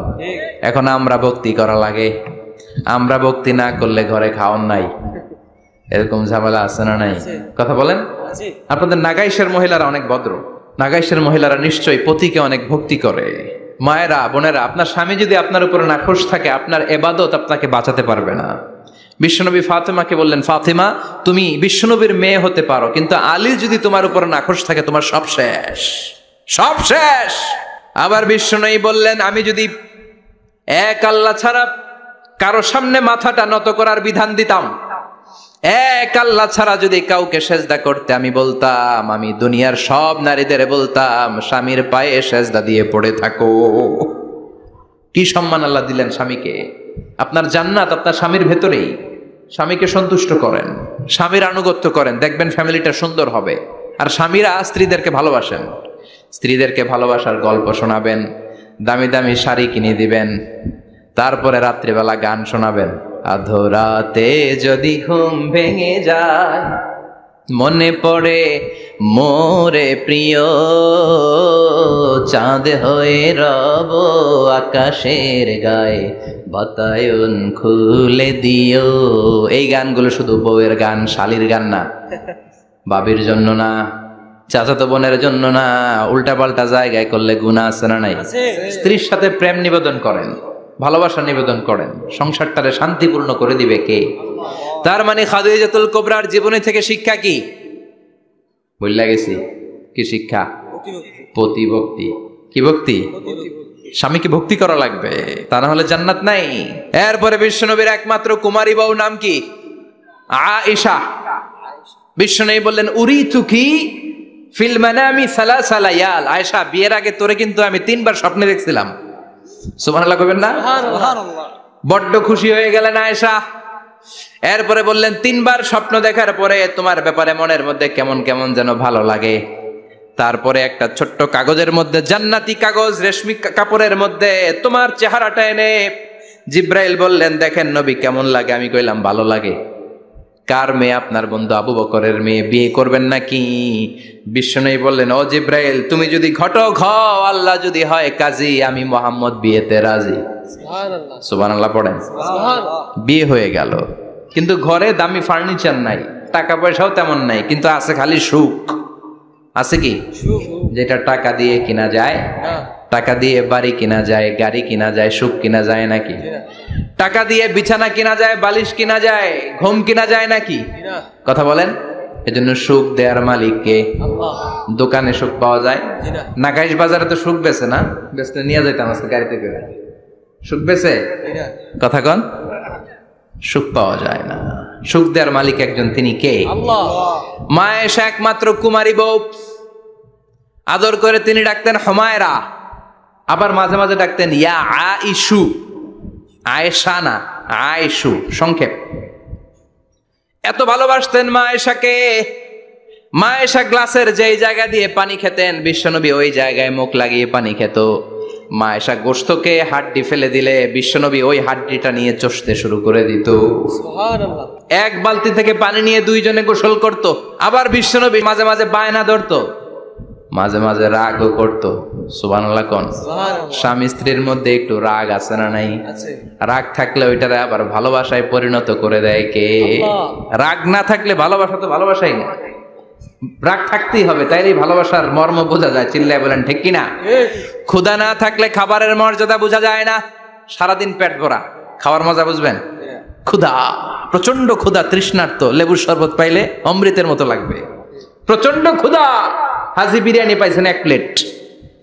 এখন আমরা ভক্তি করা লাগে। আমরা ভক্তি না করলে ঘরে খাওয়ান নাই, এরকম ঝামেলা আছে না নাই? কথা বলেন। আপনাদের নাগাইশের মহিলারা অনেক ভদ্র, নাগাইশের মহিলারা নিশ্চয়ই পতিকে অনেক ভক্তি করে। মায়েরা, বোনেরা, আপনার স্বামী যদি আপনার উপরে নাখোশ থাকে, আপনার ইবাদত আপনাকে বাঁচাতে পারবে না। বিশ্বনবী ফাতেমাকে বললেন, ফাতেমা তুমি বিশ্বনবীর মেয়ে হতে পারো, কিন্তু আলী যদি তোমার উপরে নাখোশ থাকে, তোমার সব শেষ, সব শেষ। আবার বিশ্বনবী বললেন, আমি যদি এক আল্লাহ ছাড়া কারো সামনে মাথাটা নত করার বিধান দিতাম, এক আল্লাহ ছাড়া যদি কাউকে সেজদা করতে আমি বলতাম, আমি দুনিয়ার সব নারীদের বলতাম স্বামীর পায়ে সেজদা দিয়ে পড়ে থাকো। কি সম্মান আল্লাহ দিলেন স্বামীকে! আপনার জান্নাত আপনার স্বামীর ভেতরেই। স্বামীকে সন্তুষ্ট করেন, স্বামীর আনুগত্য করেন, দেখবেন ফ্যামিলিটা সুন্দর হবে। আর স্বামীরা স্ত্রীদেরকে ভালোবাসেন, স্ত্রীদেরকে ভালোবাসার গল্প শোনাবেন, দামি দামি শাড়ি কিনে দিবেন, তারপরে রাত্রিবেলা গান শোনাবেন। আধরাতে যদি ঘুম ভেঙে যায়, মনে পড়ে মোরে প্রিয়, চাঁদ হয়ে রব আকাশের গায়ে, বাতায়ন খুলে দিও। এই গানগুলো শুধু বউয়ের গান, শালীর গান না, বাবির জন্য না, চাচাতো বোনের জন্য না। উল্টা পাল্টা জায়গায় করলে গুনাহ আছে না নাই? স্ত্রীর সাথে প্রেম নিবেদন করেন, ভালোবাসা নিবেদন করেন, সংসারটারে শান্তিপূর্ণ করে দিবে কে? তার মানে খাদিজাতুল কুবরার জীবনী থেকে শিক্ষা কি? বললা গেছি কি শিক্ষা? প্রতিভক্তি। কি ভক্তি? স্বামীকে ভক্তি করা লাগবে, তা না হলে জান্নাত নাই। এরপরে বিশ্বনবীর একমাত্র কুমারী বউ নাম কি? আয়েশা। বিশ্বনবী বললেন, উরিতুকি ফিল মানামি সালাসা লায়াল। আয়েশা, বিয়ের আগে তোরে কিন্তু আমি 3 বার স্বপ্নে দেখছিলাম। সুবহানাল্লাহ কইবেন না? বড্ড খুশি হয়ে গেলেন আয়েশা। এরপরে বললেন, 3 বার স্বপ্ন দেখার পরে তোমার ব্যাপারে মনের মধ্যে কেমন কেমন যেন ভালো লাগে। তারপরে একটা ছোট্ট কাগজের মধ্যে, জান্নাতি কাগজ, রেশমি কাপড়ের মধ্যে তোমার চেহারাটা এনে জিব্রাইল বললেন, দেখেন নবী কেমন লাগে? আমি কইলাম ভালো লাগে। কার মেয়ে? আপনার বন্ধু আবু বকরের মেয়ে, বিয়ে করবেন নাকি? বিশ্বনবী বললেন, ও জিব্রাইল, তুমি যদি ঘটক হও, আল্লাহ যদি হয় কাজী, আমি মুহাম্মদ বিয়েতে রাজি। সুবহানাল্লাহ, সুবহানাল্লাহ পড়েন। বিয়ে হয়ে গেল, কিন্তু ঘরে দামি ফার্নিচার নাই, টাকা পয়সাও তেমন নাই, কিন্তু আছে খালি সুখ। আছে কি? যেটা টাকা দিয়ে কিনা যায় টাকা দিয়ে বাড়ি কিনা যায়, গাড়ি কিনা যায়, সুখ কিনা যায় নাকি? টাকা দিয়ে বিছানা কিনা যায়, বালিশ কিনা যায়, ঘুম কিনা যায় নাকি? কথা বলেন। এজন্য সুখ দেয়ার মালিক কে? দোকানে সুখ পাওয়া যায়? নাকাইশ বাজারে তো সুখ বেছে না, বেচতে নিয়ে যাইতাম আজকে গাড়িতে করে। সুখ বেছে? কথা কন। সুখ পাওয়া যায় না। সুখ দেয়ার মালিক একজন, তিনি কে? মা এসে একমাত্র কুমারী বউ, আদর করে তিনি ডাকতেন হুমায়রা, আবার মাঝে মাঝে ডাকতেন ইয়া আইশু। আয়েশা না, আয়েশু সংক্ষেপ। এত ভালোবাসতেন মা আয়েশাকে। মা আয়েশা গ্লাসের যেই জায়গা দিয়ে পানি খেতেন, বিশ্বনবী ওই জায়গায় মুখ লাগিয়ে পানি খেত। মা আয়েশা গোশতকে হাড্ডি ফেলে দিলে বিশ্বনবী ওই হাড্ডিটা নিয়ে চষতে শুরু করে দিত। সুবহানাল্লাহ। এক বালতি থেকে পানি নিয়ে দুইজনে গোসল করত। আবার বিশ্বনবী মাঝে মাঝে বায়না ধরতো, মাঝে মাঝে রাগও করতো। সুবহানাল্লাহ কোন। স্বামী স্ত্রীর মধ্যে একটু রাগ আছে না নাই? রাগ থাকলে ওইটারে আবার ভালোবাসায় পরিণত করে দেয় কে? রাগ না থাকলে ভালোবাসা তো ভালোবাসাই না। রাগ থাকতেই হবে, তাইলে ভালোবাসার মর্ম বোঝা যায়। চিল্লায় বলেন ঠিক কিনা? ক্ষুধা না থাকলে খাবারের মর্যাদা বোঝা যায় না। সারাদিন পেট ভরা, খাওয়ার মজা বুঝবেন? ক্ষুধা, প্রচন্ড ক্ষুধা, তৃষ্ণার্ত, লেবুর শরবত পাইলে অমৃতের মতো লাগবে। প্রচন্ড ক্ষুধা, হাজি বিরিয়ানি পাইছেন 1 প্লেট,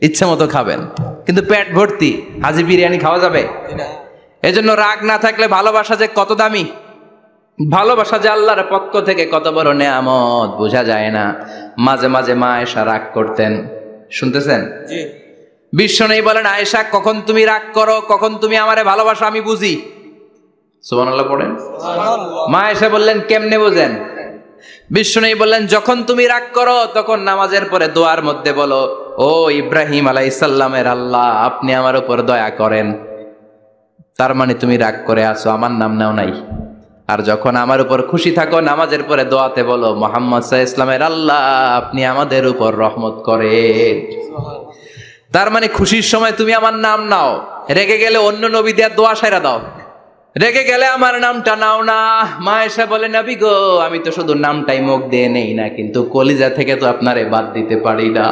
ইচ্ছে মতো খাবেন, কিন্তু পেট ভর্তি, হাজি বিরিয়ানি খাওয়া যাবে? এজন্য রাগ না থাকলে ভালোবাসা যে কত দামি, ভালোবাসা যে আল্লাহর পক্ষ থেকে কত বড় নেয়ামত বোঝা যায় না। মাঝে মাঝে মা আয়েশা রাগ করতেন, শুনতেছেন? বিশ্বনবী বলেন আয়েশা, কখন তুমি রাগ করো, কখন তুমি আমারে ভালোবাসো আমি বুঝি। সুবহানাল্লাহ পড়েন। মা আয়েশা বললেন কেমনে বোঝেন? বিশ্বনবী বললেন যখন তুমি রাগ করো তখন নামাজের পরে দোয়ার মধ্যে বলো, ও ইব্রাহিম আলাইহিস সালামের আল্লাহ, আপনি আমার উপর দয়া করেন। তার মানে তুমি রাগ করে আছো, আমার নাম নাও নাই। আর যখন আমার উপর খুশি থাকো নামাজের পরে দোয়াতে বলো, মুহাম্মদ সাল্লাল্লাহু আলাইহি ওয়াসাল্লামের আল্লাহ, আপনি আমাদের উপর রহমত করেন। তার মানে খুশির সময় তুমি আমার নাম নাও, রেগে গেলে অন্য নবী দেয়া দোয়া সাইরা দাও, রেগে গেলে আমার নামটা নাও না। মা আয়েশা বলে, নবী গো, আমি তো শুধু নামটাই মুখ দিয়ে নেই না, কিন্তু কলিজা থেকে তো আপনারে বাদ দিতে পারি না।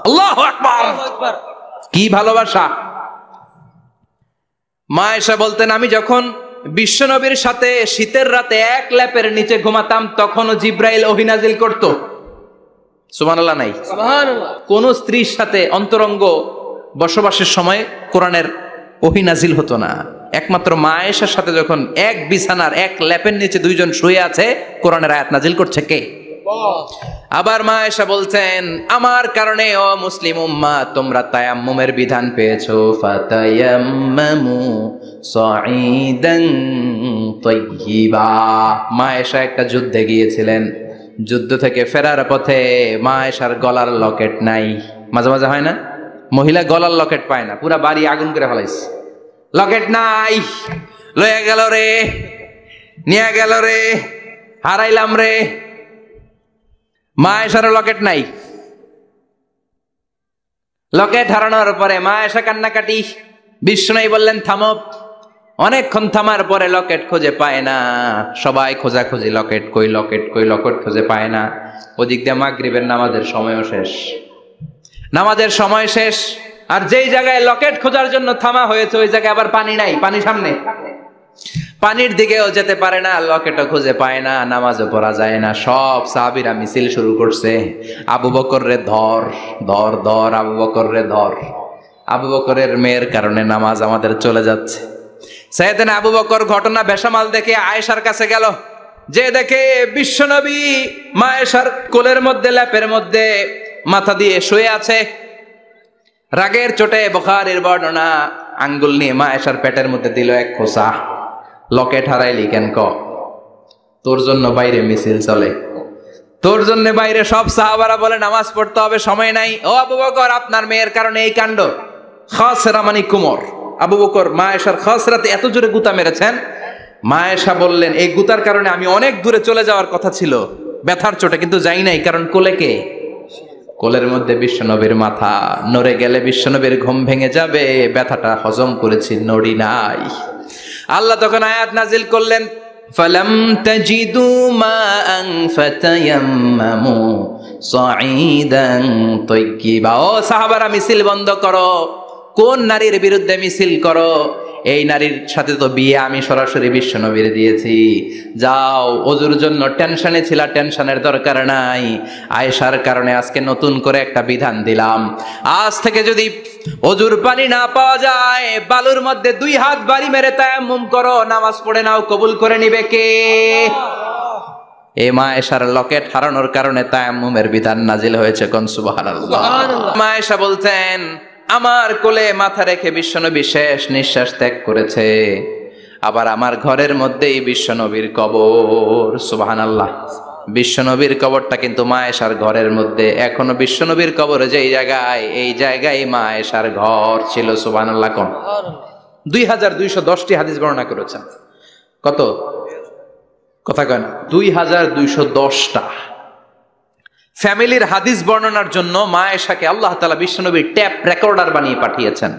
আল্লাহু আকবার। কি ভালোবাসা! মা আয়েশা বলতেন, আমি যখন বিশ্বনবীর সাথে শীতের রাতে এক ল্যাপের নিচে ঘুমাতাম তখনও জিব্রাইল ওহী নাজিল করত। সুবহানাল্লাহ নাই? সুবহানাল্লাহ। কোন স্ত্রীর সাথে অন্তরঙ্গ বসবাসের সময় কোরআনের ওহী নাজিল হতো না। একমাত্র মা আয়েশার সাথে যখন এক বিছানার এক ল্যাপের নিচে দুইজন শুয়ে আছে, কোরআনের আয়াত নাজিল করছে কে? আবার মা আয়েশা বলছেন, আমার কারণে ও মুসলিম উম্মাহ তোমরা তায়াম্মুমের বিধান পেয়েছো। ফাতায়াম্মামু সাঈদান তাইয়্যিবা। মা আয়েশা একটা যুদ্ধে গিয়েছিলেন, যুদ্ধ থেকে ফেরার পথে মা আয়েশার গলার লকেট নাই। মাঝে মাঝে হয় না, মহিলা গলার লকেট পায় না, পুরা বাড়ি আগুন করে ফেলাইছে, লকেট নাই, লয়ে গেল রে, নিয়ে গেল রে, হারাইলাম রে। মা আয়েশার লকেট নাই। লকেট হারানোর পরে মা আয়েশা কান্নাকাটি। বিশ্বনবী বললেন থামো। অনেকক্ষণ থামার পরে লকেট খুঁজে পায় না, সবাই খোঁজাখুঁজি, লকেট কই, লকেট কই, লকেট খুঁজে পায় না। ওদিক দিয়ে মাগরিবের নামাজের সময়ও শেষ, নামাজের সময় শেষ। আর যেই জায়গায় লকেট খোঁজার জন্য থামা হয়েছে ওই জায়গায় আবার পানি নাই, পানি সামনে, পানির দিকেও যেতে পারে না, লকেটও খুঁজে পায় না, নামাজও পড়া যায় না। সব সাহাবীরা মিছিল শুরু করছে, আবু বকর রে ধর, ধর ধর, আবু বকর রে ধর। আবু বকরের মেয়ের কারণে নামাজ আমাদের চলে যাচ্ছে। সাইয়েদনা আবু বকর ঘটনা বেসামাল দেখে আয়েশার কাছে গেল, যে দেখে বিশ্বনবী মা আয়েশার কোলের মধ্যে, ল্যাপের মধ্যে মাথা দিয়ে শুয়ে আছে। রাগের চোটে বুখারীর বর্ণনা, আঙ্গুল নিয়ে মা আয়েশার পেটের মধ্যে দিল এক খোঁচা। লকেট হারাইলি কেন? তোর জন্য বাইরে মিছিল চলে, তোর জন্য বাইরে সব সাহাবারা বলে নামাজ পড়তে হবে, সময় নাই। ও আবু বকর, আপনার মেয়ের কারণে এই কাণ্ড। খাসরা মানে কুমর। আবু বকর মা আয়েশার খাসরাতে এত জোরে গুতা মেরেছেন, মা আয়েশা বললেন এই গুতার কারণে আমি অনেক দূরে চলে যাওয়ার কথা ছিল ব্যথার চোটে, কিন্তু যাই নাই, কারণ কোলে কে? কোলের মধ্যে বিশ্বনবীর মাথা, নড়ে গেলে বিশ্বনবীর ঘুম ভেঙে যাবে, ব্যথাটা হজম করেছি, নড়ি নাই। আল্লাহ তখন আয়াত নাজিল করলেন, ফালাম তাজিদু মাআন ফাতায়াম্মামু সাঈদান তাইয়্যিবা। ও সাহাবারা, মিছিল বন্ধ করো। কোন নারীর বিরুদ্ধে মিছিল করো? এই নারীর সাথে তো বিয়ে আমি সরাসরি বিশ্বনবীর দিয়েছি। যাও, ওযুর জন্য টেনশনে ছিলা, টেনশনের দরকার নাই। আয়েশার কারণে আজকে নতুন করে একটা বিধান দিলাম। আজ থেকে যদি ওযুর পানি না পাওয়া যায়, বালুর মধ্যে 2 হাত বাড়ি মেরে তায়াম্মুম করো, নামাজ পড়ে নাও, কবুল করে নিবে কে? এই মা আয়েশার লকেট হারানোর কারণে তায়াম্মুমের বিধান নাজিল হয়েছে। কোন সুবহানাল্লাহ। মা আয়েশা বলতেন, আমার কোলে মাথা রেখে বিশ্বনবী শেষ নিঃশ্বাস ত্যাগ করেছে, আবার আমার ঘরের মধ্যেই বিশ্বনবীর কবর। সুবহানাল্লাহ। বিশ্বনবীর কবরটা কিন্তু মা আয়েশার ঘরের মধ্যে। এখনো বিশ্বনবীর কবর যেই জায়গায়, এই জায়গায় মা আয়েশার ঘর ছিল। সুবহানাল্লাহ। কোন 2210টি হাদিস বর্ণনা করেছেন। কত? কথা কয় না, 2210টা। ফ্যামিলির হাদিস বর্ণনার জন্য মা আয়েশাকে আল্লাহ তাআলা বিশ্বনবীর ট্যাপ রেকর্ডার বানিয়ে পাঠিয়েছেন।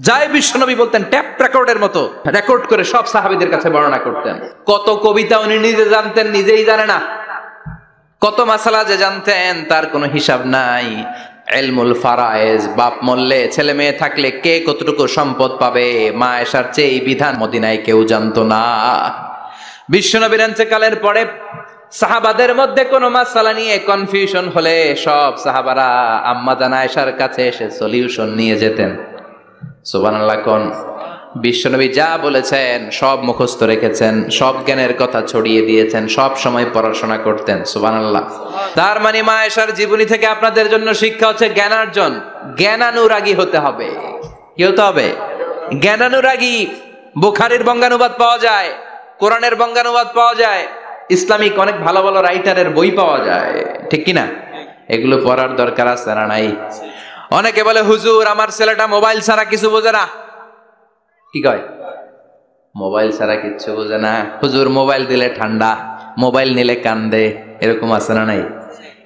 যাই বিশ্বনবী বলতেন, ট্যাপ রেকর্ডের মতো রেকর্ড করে সব সাহাবীদের কাছে বর্ণনা করতেন। কত কবিতা উনি নিজে জানতেন, নিজেই জানে না। কত মাসালা যে জানতেন, তার কোনো হিসাব নাই। ইলমুল ফারায়েজ, বাপ মরলে ছেলে মেয়ে থাকলে কে কতটুকু সম্পদ পাবে, মা আয়েশার চেয়ে এই বিধান মদিনায় কেউ জানতো না। বিশ্বনবীর ইন্তেকালের পরে সাহাবাদের মধ্যে কোনো মাসালা নিয়ে কনফিউশন হলে সব সাহাবারা আম্মা জান আয়েশার কাছে এসে সলিউশন নিয়ে যেতেন। সুবহানাল্লাহ। কোন বিশ্বনবী যা বলেছেন সব মুখস্থ রেখেছেন, সব জ্ঞানের কথা ছড়িয়ে দিয়েছেন, সব সময় পড়াশোনা করতেন। সুবহানাল্লাহ। তার মানে মা আয়েশার জীবনী থেকে আপনাদের জন্য শিক্ষা হচ্ছে জ্ঞানার্জন। জ্ঞানানুরাগী হতে হবে। কি হতে হবে? জ্ঞানানুরাগী। বুখারীর বঙ্গানুবাদ পাওয়া যায়, কোরআনের বঙ্গানুবাদ পাওয়া যায়, ইসলামিক অনেক ভালো ভালো রাইটারের বই পাওয়া যায়, ঠিক কিনা? এগুলো পড়ার দরকার আছে না নাই? অনেকে বলে, হুজুর আমার ছেলেটা মোবাইল ছাড়া কিছু বোঝে না। কি কয়? মোবাইল ছাড়া কিচ্ছু বোঝে না। হুজুর মোবাইল দিলে ঠান্ডা, মোবাইল নিলে কান্দে, এরকম আছে না নাই?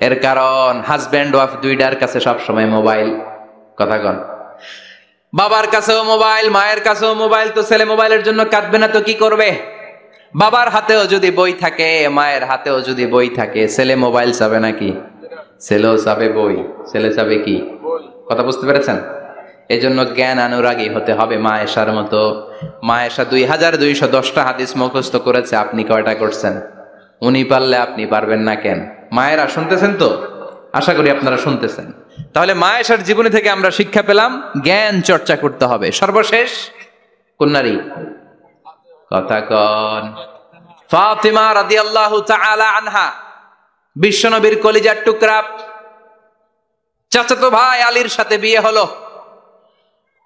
এর কারণ হাজব্যান্ড ওয়াইফ দুইটার কাছে সব সময় মোবাইল। কথা কন। বাবার কাছেও মোবাইল, মায়ের কাছেও মোবাইল, তো ছেলে মোবাইলের জন্য কাঁদবে না তো কি করবে? বাবার হাতেও যদি বই থাকে, মায়ের হাতেও যদি বই থাকে, ছেলে মোবাইল চাবে নাকি? ছেলেও চাবে বই। ছেলে চাবে কি? কথা বুঝতে পেরেছেন? এই জন্য জ্ঞান অনুরাগী হতে হবে মা আয়েশার মতো। মা আয়েশা 2210টা হাদিস মুখস্থ করেছে, আপনি কয়টা করছেন? উনি পারলে আপনি পারবেন না কেন? মায়েরা শুনতেছেন তো? আশা করি আপনারা শুনতেছেন। তাহলে মা আয়েশার জীবনী থেকে আমরা শিক্ষা পেলাম, জ্ঞান চর্চা করতে হবে। সর্বশেষ কোন নারী? কথা কন। ফাতিমা রাদিয়াল্লাহু তাআলা আনহা, বিশ্বনবীর কলিজার টুকরা। চাচাতো ভাই আলীর সাথে বিয়ে হলো।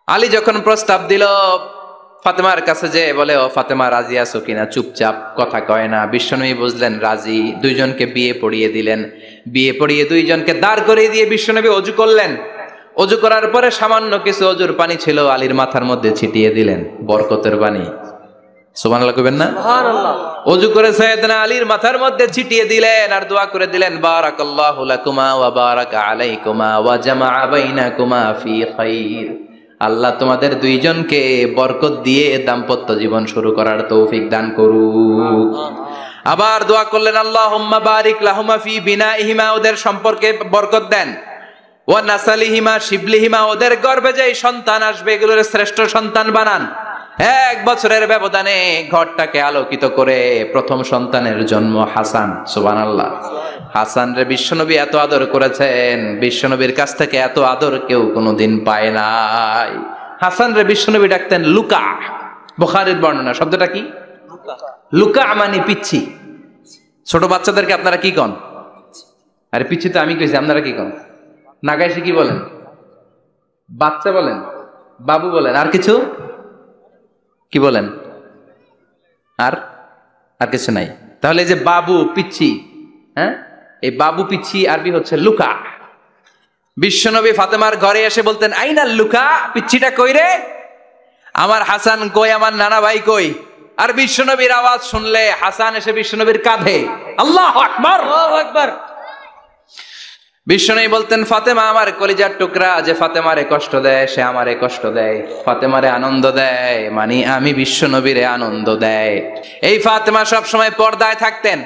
আলী যখন প্রস্তাব দিল ফাতেমার কাছে, যে বলে, ও ফাতেমা রাজি আছো কিনা? চুপচাপ, কথা কয় না। বিশ্বনবী বুঝলেন রাজি, দুইজনকে বিয়ে পড়িয়ে দিলেন। বিয়ে পড়িয়ে দুইজনকে দাঁড় করিয়ে দিয়ে বিশ্বনবী ওযু করলেন। ওযু করার পরে সামান্য কিছু ওযুর পানি ছিল, আলীর মাথার মধ্যে ছিটিয়ে দিলেন, বরকতের পানি। সুবহানাল্লাহ কইবেন না? সুবহানাল্লাহ। ওযু করে সাইয়েদনা আলীর মাথার মধ্যে ছিটিয়ে দিলেন আর দোয়া করে দিলেন, বারাকাল্লাহু লাকুমা ওয়া বারাকা আলাইকুমা ওয়া জামাআ বাইনাকুমা ফি খাইর। আল্লাহ তোমাদের দুইজনকে বরকত দিয়ে দাম্পত্য জীবন শুরু করার তৌফিক দান করুক। আবার দোয়া করলেন, আল্লাহুম্মা বারিক লাহুমা ফি বিনাইহিমা, ওদের সম্পর্কে বরকত দেন। ওয়া নাসালিহিমা শিবলিহিমা, ওদের গর্ভে যে সন্তান আসবে এগুলোর শ্রেষ্ঠ সন্তান বানান। 1 বছরের ব্যবধানে ঘরটাকে আলোকিত করে প্রথম সন্তানের জন্ম হাসান। সুবহানাল্লাহ। হাসান রে বিশ্বনবী এত আদর করেছেন, বিশ্বনবীর কাছ থেকে এত আদর কেউ কোনোদিন পায় নাই। হাসান রে বিশ্বনবী ডাকতেন লুকা। বুখারীর বর্ণনা, শব্দটা কি? লুকা মানে পিচ্ছি। ছোট বাচ্চাদেরকে আপনারা কি কন? আরে পিচ্ছি তো আমি কইছি, আপনারা কি কন? নাগাইছে কি বলেন? বাচ্চা বলেন, বাবু বলেন, আর কিছু কি বলেন? আর আর কিছু নাই। তাহলে এই যে বাবু পিচ্ছি, হ্যাঁ, এই বাবু পিচ্ছি আরবি হচ্ছে লুকা। বিশ্বনবী ফাতেমার ঘরে এসে বলতেন, আইনাল লুকা, পিচ্ছিটা কই রে? আমার হাসান কই, আমার নানা ভাই কই? আর বিশ্বনবীর আওয়াজ শুনলে হাসান এসে বিশ্বনবীর কাঁধে। আল্লাহু আকবার, আল্লাহু আকবার। বিশ্বনবী বলতেন, ফাতেমা আমার কলিজার টুকরা, যে ফাতেমারে কষ্ট দেয় সে আমারে কষ্ট দেয়, ফাতেমারে আনন্দ দেয় মানে আমি বিশ্বনবীরে আনন্দ দেয়। এই ফাতেমা সব সময় পর্দায় থাকতেন,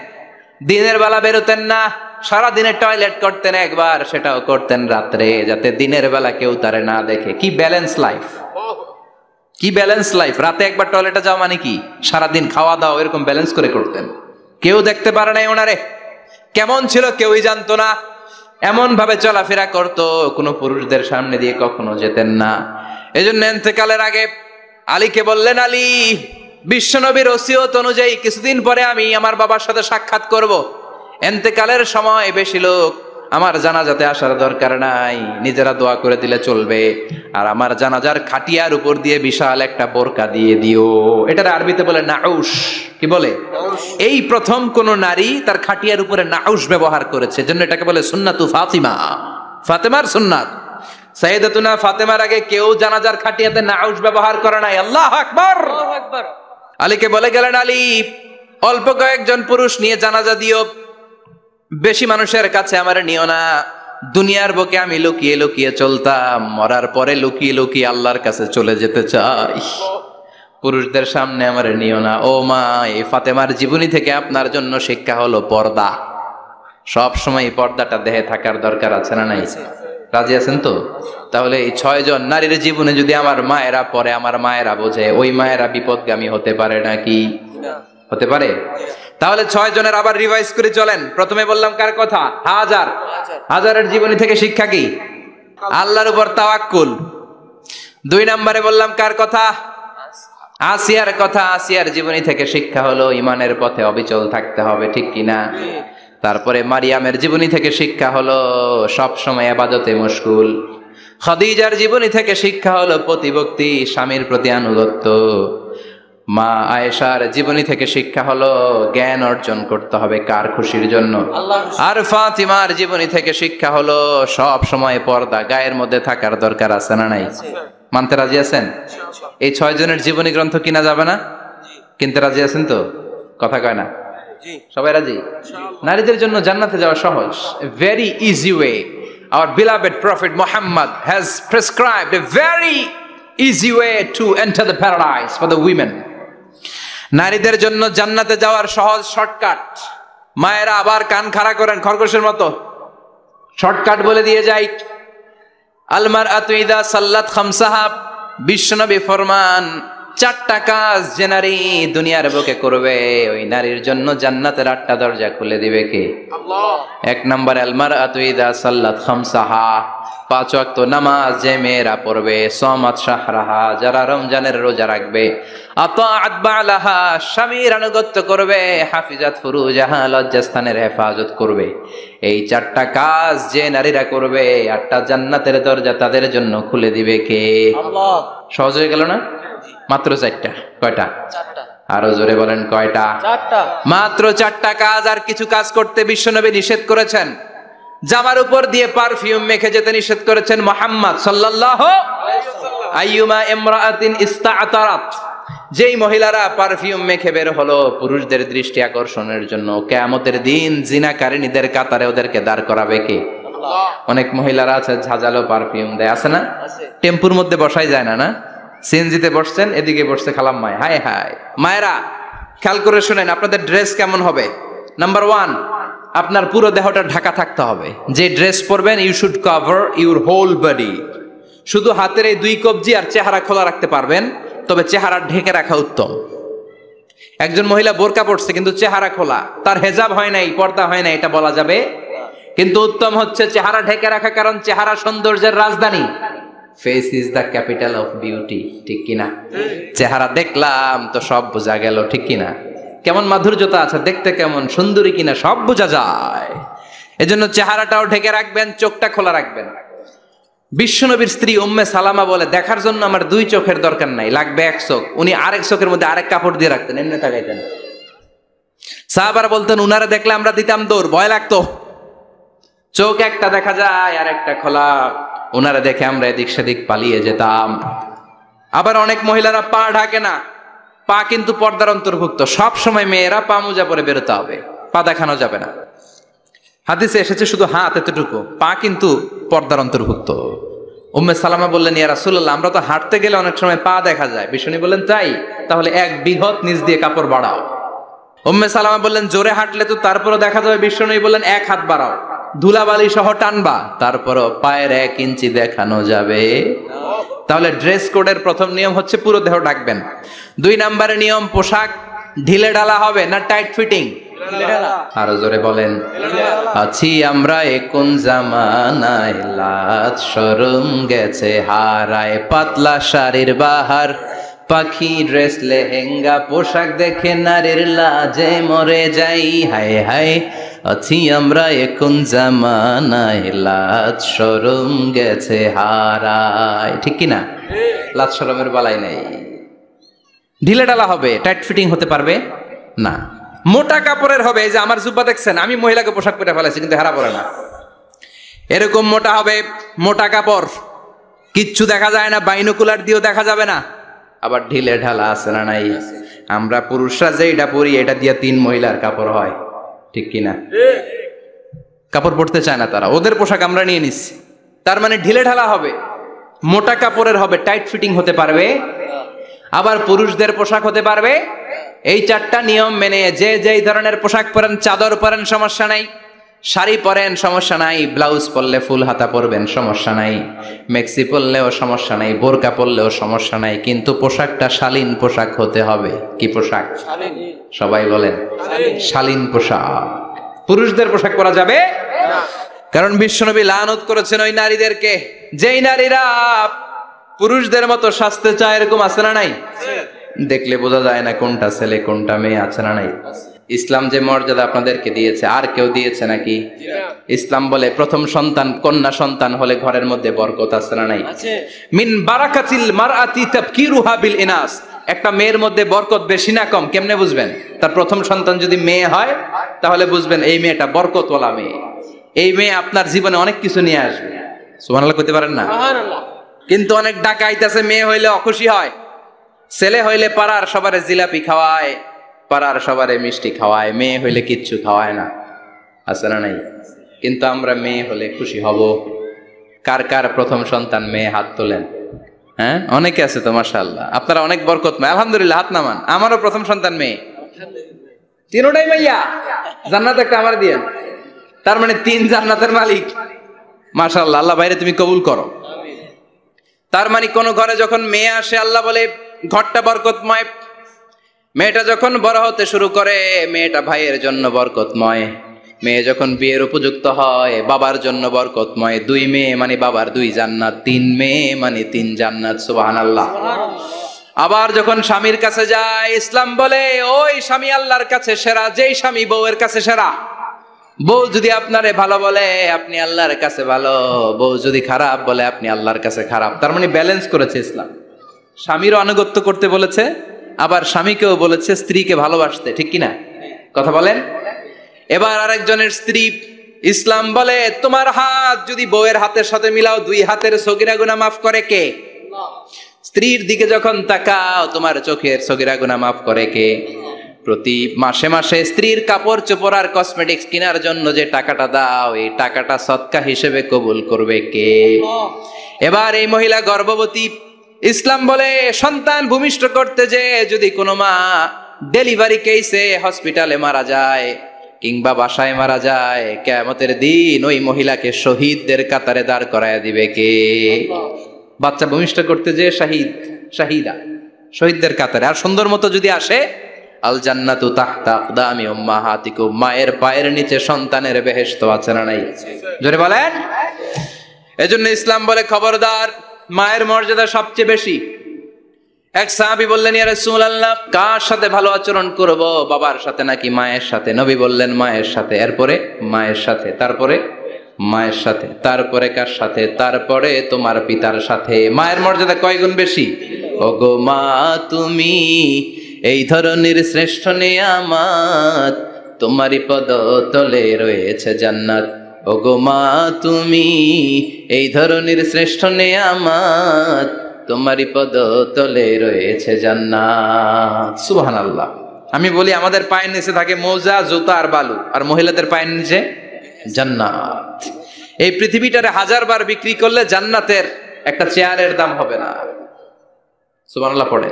দিনের বেলা বেরোতেন না। সারাদিনে টয়লেট করতেন একবার, সেটাও করতেন রাত্রে, যাতে দিনের বেলা কেউ তারে না দেখে। কি ব্যালেন্স লাইফ, কি ব্যালেন্স লাইফ! রাতে একবার টয়লেটে যাওয়া মানে কি সারাদিন খাওয়া দাওয়া এরকম ব্যালেন্স করে করতেন। কেউ দেখতে পারে নাই ওনারে কেমন ছিল, কেউই জানতো না। এমন ভাবে চলাফেরা করতো, কোনো পুরুষদের সামনে দিয়ে কখনো যেতেন না। এজন্য ইন্তেকালের আগে আলীকে বললেন, আলী, বিশ্বনবীর ওসিয়ত অনুযায়ী কিছুদিন পরে আমি আমার বাবার সাথে সাক্ষাৎ করব। ইন্তেকালের সময় বেশি লোক আমার জানাজাতে আসার দরকার নাই, নিজেরা দোয়া করে দিলে চলবে। আর আমার জানাজার খাটিয়ার উপর দিয়ে বিশাল একটা বোরকা দিয়ে দিও। এটার আরবিতে বলে নাউশ। কি বলে? এই প্রথম কোন নারী তার খাটিয়ার উপরে নাউশ ব্যবহার করেছে, জন্য এটাকে বলে সুন্নাতু ফাতিমা, ফাতেমার সুন্নাত। সাইয়েদাতুনা ফাতেমার আগে কেউ জানাজার খাটিয়াতে নাউশ ব্যবহার করে নাই। আল্লাহু আকবার। আলীকে বলে গেলেন, আলী, অল্প কয়েকজন পুরুষ নিয়ে জানাজা দিও, বেশি মানুষের কাছে আমার নিও না। দুনিয়ার বুকে আমি লুকিয়ে লুকিয়ে চলতাম, মরার পরে লুকিয়ে লুকিয়ে আল্লাহর কাছে চলে যেতে চাই। পুরুষদের সামনে আমার নিও না। ও মা, এই ফাতেমার জীবনী থেকে আপনার জন্য শিক্ষা হলো পর্দা। সব সময় পর্দাটা দেহে থাকার দরকার আছে না নাই? রাজি আছেন তো? তাহলে এই 6 জন নারীর জীবনে যদি আমার মায়েরা পরে, আমার মায়েরা বোঝে, ওই মায়েরা বিপদগামী হতে পারে নাকি? হতে পারে। তাহলে 6 জনের আবার রিভাইজ করে চলেন। প্রথমে বললাম কার কথা? হাজার। হাজারের জীবনী থেকে শিক্ষা কি? আল্লাহর উপর তাওয়াক্কুল। 2 নম্বরে বললাম কার কথা? আসিয়ার কথা। আসিয়ার জীবনী থেকে শিক্ষা হলো ইমানের পথে অবিচল থাকতে হবে, ঠিক কিনা? তারপরে মারিয়ামের জীবনী থেকে শিক্ষা হলো সব সময় ইবাদতে মশগুল। খাদিজার জীবনী থেকে শিক্ষা হলো প্রতিভক্তি, স্বামীর প্রতি আনুগত্য। মা আয়েশার জীবনী থেকে শিক্ষা হলো জ্ঞান অর্জন করতে হবে কার খুশির জন্য। আর ফাতিমার জীবনী থেকে শিক্ষা হলো সব সময় পর্দা গায়ের মধ্যে থাকার দরকার আছে না নাই? মানতে রাজি আছেন? এই 6 জনের জীবনী গ্রন্থ কিনা যাবে না? কিনতে রাজি আছেন তো? কথা কয় না? সবাই রাজি? নারীদের জন্য জান্নাতে যাওয়া সহজ, very easy way. Our beloved Prophet Muhammad has prescribed a very easy way to enter the paradise for the women. নারীদের জন্য জান্নাতে যাওয়ার সহজ শর্টকাট। মায়েরা আবার কান খাড়া করেন খরগোশের মতো, শর্টকাট বলে দিয়ে যাই। আল মারআতু ইযা সাল্লাত খামসাহা, বিশ্বনবী ফরমান 4টা কাজ যে নারী দুনিয়ার বুকে করবে, ওই নারীর জন্য জান্নাতের 8টা দরজা খুলে দিবে কে? আল্লাহ। 1 নম্বর, আল মারআতু ইযা সাল্লাত খামসাহা, 5 ওয়াক্ত নামাজ যে মেয়েরা পড়বে, সামাত শাহরাহা, যারা রমজানের রোজা রাখবে, আতাআত বালাহা, স্বামীর আনুগত্য করবে, হাফিজাত ফুরুজাহা, লজ্জাস্থানের হেফাজত করবে। এই 4টা কাজ যে নারীরা করবে, 8টা জান্নাতের দরজা তাদের জন্য খুলে দিবে কে? আল্লাহ। সহজ হয়ে গেল না? মাত্র 4টা। কয়টা? 4টা। আরো জোরে বলেন, কয়টা? 4টা। মাত্র 4টা কাজ। আর কিছু কাজ করতে বিশ্বনবী নিষেধ করেছেন। জামার উপর দিয়ে পারফিউম মেখে যেতে নিষেধ করেছেন মুহাম্মদ সাল্লাল্লাহু আলাইহি ওয়াসাল্লাম। আইয়ুমা ইমরাআতিন ইস্তাআতারাত, যেই মহিলারা পারফিউম মেখে বের হলো পুরুষদের দৃষ্টি আকর্ষণের জন্য, কিয়ামতের দিন জিনাকারিনীদের কাতারে ওদেরকে দাঁড় করাবে কে? আল্লাহ। অনেক মহিলারা আছে ঝাঁঝালো পারফিউম দেয়, আছে না? টেম্পুর মধ্যে বসাই যায় না, না? সিএনজিতে বসছেন, এদিকে বসছে খালাম মায়, হায় হায়। মায়েরা খেয়াল করে শুনেন, আপনাদের ড্রেস কেমন হবে? নাম্বার 1, আপনার পুরো দেহটা ঢাকা থাকতে হবে। যে ড্রেস পরবেন, you should cover your whole body. শুধু হাতের এই 2 কবজি আর চেহারা খোলা রাখতে পারবেন, তবে চেহারা ঢেকে রাখা উত্তম। একজন মহিলা বোরকা পরছে কিন্তু চেহারা খোলা, তার হেজাব হয় নাই, পর্দা হয় নাই, এটা বলা যাবে? কিন্তু উত্তম হচ্ছে চেহারা ঢেকে রাখা, কারণ চেহারা সৌন্দর্যের রাজধানী। Face is the capital of beauty, ঠিক কিনা? চেহারা দেখলাম তো সব বোঝা গেল, ঠিক কিনা? কেমন মাধুর্যতা আছে, দেখতে কেমন সুন্দরী কিনা সব বোঝা যায়। এজন্য চেহারাটাও ঢেকে রাখবেন, চোখটা খোলা রাখবেন। বিশ্বনবীর স্ত্রী উম্মে সালামা বলে, দেখার জন্য আমার 2 চোখের দরকার নাই, লাগবে 1 চোখ। উনি আরেক চোখের মধ্যে আরেক কাপড় দিয়ে রাখতেন, এমনি তাকাইতেন। সাহাবারা বলতেন, উনারা দেখলে আমরা দিতাম দৌড়, ভয় লাগতো। চোখ একটা দেখা যায় আর একটা খোলা, ওনারা দেখে আমরা এদিক সেদিক পালিয়ে যেতাম। আবার অনেক মহিলারা পা ঢাকে না, পা কিন্তু পর্দার অন্তর্ভুক্ত। সব সময় মেয়েরা পা মোজা পরে বেরোতে হবে, পা দেখানো যাবে না। হাদিসে এসেছে শুধু হাত এতটুকু, পা কিন্তু পর্দার অন্তর্ভুক্ত। উম্মে সালামা বললেন, ইয়া রাসূলুল্লাহ, আমরা তো হাঁটতে গেলে অনেক সময় পা দেখা যায়। বিষ্ণু বললেন, তাই? তাহলে 1 বৃহৎ নিচ দিয়ে কাপড় বাড়াও। উম্মে সালামা বললেন জোরে হাঁটলে তো তারপরও দেখা যাবে, বিশ্বনবী বললেন 1 হাত বাড়াও, ধুলাবালি সহ টানবা, তারপরও পায়ের 1 ইঞ্চি দেখানো যাবে। তাহলে ড্রেস কোডের প্রথম নিয়ম হচ্ছে পুরো দেহ ঢাকবেন। 2 নম্বরে নিয়ম, পোশাক ঢিলে ঢালা হবে না টাইট ফিটিং? আরো জোরে বলেন। আছি আমরা কোন জামানায়, লাজ শরম গেছে হারায়, পাতলা শাড়ির বাহার, পাখি ড্রেস লেহেঙ্গা, পোশাক দেখে নারীর লাজে মরে যাই, হায় হায়। আছি আমরা কোন জামানায়, লাজ শরম গেছে হারায়। ঠিক কিনা? লাজ শরমের বালাই নেই। ঢিলে ঢালা হবে, টাইট ফিটিং হতে পারবে না। মোটা কাপড়ের হবে, এই যে আমার জুব্বা দেখছেন, আমি মহিলাকে পোশাক পরে ফেলেছি কিন্তু হেরা পরে না, এরকম মোটা হবে, মোটা কাপড়, কিচ্ছু দেখা যায় না, বাইনোকুলার দিয়েও দেখা যাবে না। আবার ঢিলে ঢালা আছে না নাই? আমরা পুরুষরা যে এটা পরি, এটা দিয়ে 3 মহিলার কাপড় হয়। ঠিক কিনা? কাপড় পরতে চায় না তারা, ওদের পোশাক আমরা নিয়ে নিচ্ছি। তার মানে ঢিলে ঢালা হবে, মোটা কাপড়ের হবে, টাইট ফিটিং হতে পারবে। আবার পুরুষদের পোশাক হতে পারবে। এই 4টা নিয়ম মেনে যে যেই ধরনের পোশাক পরেন, চাদর পরেন সমস্যা নাই, শাড়ি পরেন সমস্যা নাই, ব্লাউজ পরলে ফুল হাতা পরবেন সমস্যা নাই, মেক্সি পরলেও সমস্যা নাই, বোরকা পরলেও সমস্যা নাই, কিন্তু পোশাকটা শালীন পোশাক হতে হবে। কি পোশাক? সবাই বলেন, শালীন পোশাক। পুরুষদের পোশাক পরা যাবে না, কারণ বিশ্বনবী লানত করেছেন ওই নারীদেরকে যেই নারীরা পুরুষদের মতো সাজতে চায়। এরকম আছে না নাই? দেখলে বোঝা যায় না কোনটা ছেলে কোনটা মেয়ে, আছে না নাই? ইসলাম যে মর্যাদা আপনাদেরকে দিয়েছে আর কেউ দিয়েছে নাকি? ইসলাম বলে প্রথম সন্তান কন্যা সন্তান হলে ঘরের মধ্যে বরকত, আছে না নাই? মিন বারাকাতিল মারআতি তাবকিরুহা বিল ইনাস। একটা মেয়ের মধ্যে বরকত বেশি না কম কেমনে বুঝবেন? তার প্রথম সন্তান যদি মেয়ে হয় তাহলে বুঝবেন এই মেয়েটা বরকতওয়ালা মেয়ে, এই মেয়ে আপনার জীবনে অনেক কিছু নিয়ে আসবে। সুবহানাল্লাহ কইতে পারেন না? কিন্তু অনেক ডাকাইত আছে, মেয়ে হইলে অখুশি হয়, ছেলে হইলে পাড়ার সবারে জিলাপি খাওয়ায়, পাড়ার সবারে মিষ্টি খাওয়ায়, মেয়ে হইলে কিচ্ছু খাওয়ায় না, আছে না নাই? কিন্তু আমরা মেয়ে হলে খুশি হব। কার কার প্রথম সন্তান মেয়ে? হাত তোলেন। হ্যাঁ, অনেকে আছে তো মাশাআল্লাহ, আপনারা অনেক বরকতময়, আলহামদুলিল্লাহ, হাত নামান। আমারও প্রথম সন্তান মেয়ে, 3টাই মাইয়া, জান্নাত একটা আমার দিয়েন। তার মানে 3 জান্নাতের মালিক, মাশাআল্লাহ। আল্লাহ বাইরে তুমি কবুল করো। তার মানে কোন ঘরে যখন মেয়ে আসে আল্লাহ বলে ঘরটা বরকতময়। মেয়েটা যখন বড় হতে শুরু করে, মেয়েটা ভাইয়ের জন্য বরকতময়। মেয়ে যখন বিয়ের উপযুক্ত হয়, বাবার জন্য বরকতময়। 2 মেয়ে মানে বাবার 2 জান্নাত, 3 মেয়ে মানে 3 জান্নাত। সুবহানাল্লাহ। আবার যখন স্বামীর কাছে যায়, ইসলাম বলে ওই স্বামী আল্লাহর কাছে সেরা, যেই স্বামী বউয়ের কাছে সেরা। বউ যদি আপনারে ভালো বলে আপনি আল্লাহর কাছে ভালো, বউ যদি খারাপ বলে আপনি আল্লাহর কাছে খারাপ। তার মানে ব্যালেন্স করেছে ইসলাম। স্বামীরও আনুগত্য করতে বলেছে, আবার স্বামীকেও বলেছে স্ত্রীকে ভালোবাসতে। ঠিক কিনা? কথা বলেন। এবার আরেকজনের স্ত্রী, ইসলাম বলে তোমার হাত যদি বউয়ের হাতের সাথে মিলাও, 2 হাতের সগীরা গুনাহ মাফ করে কে? স্ত্রীর দিকে যখন তাকাও, তোমার চোখের সগীরা গুনাহ মাফ করে কে? প্রতি মাসে মাসে স্ত্রীর কাপড় চোপড় আর কসমেটিক্স কেনার জন্য যে টাকাটা দাও, এই টাকাটা সদকা হিসেবে কবুল করবে কে? এবার এই মহিলা গর্ভবতী, ইসলাম বলে সন্তান ভূমিষ্ঠ করতে যে যদি কোনো মা ডেলিভারি কেসে হসপিটালে মারা যায় কিংবা বাসায় মারা যায়, কিয়ামতের দিন ওই মহিলাকে শহীদদের কাতারে দাঁড় করায় দিবে কে? বাচ্চা ভূমিষ্ঠ করতে যে শাহিদা, শহীদদের কাতারে। আর সুন্দর মতো যদি আসে, আল জান্নাতু তাহতা আকদামি উম্মাহাতিকুম, মায়ের পায়ের নিচে সন্তানের বেহেশত, আছে না নাই? জোরে বলেন। এজন্য ইসলাম বলে খবরদার, মায়ের মর্যাদা সবচেয়ে বেশি। এক সাহাবী বললেন, ইয়া রাসূলুল্লাহ, কার সাথে ভালো আচরণ করব? বাবার সাথে নাকি মায়ের সাথে? নবী বললেন মায়ের সাথে, এরপরে মায়ের সাথে, তারপরে মায়ের সাথে, তারপরে কার সাথে? তারপরে তোমার পিতার সাথে। মায়ের মর্যাদা কয় গুণ বেশি? ওগো মা তুমি এই ধরনের শ্রেষ্ঠ নিয়ামত, তোমারই পদতলে রয়েছে জান্নাত। ওগো মা তুমি এই ধরনের শ্রেষ্ঠ নিয়ামত, তোমারই পদতলে রয়েছে জান্নাত। সুবহানাল্লাহ। আমি বলি আমাদের পায়ের নিচে থাকে মোজা, জুতা আর বালু, আর মহিলাদের পায়ের নিচে জান্নাত। এই পৃথিবীটারে 1000 বার বিক্রি করলে জান্নাতের একটা চেয়ারের দাম হবে না। সুবহানাল্লাহ পড়ে।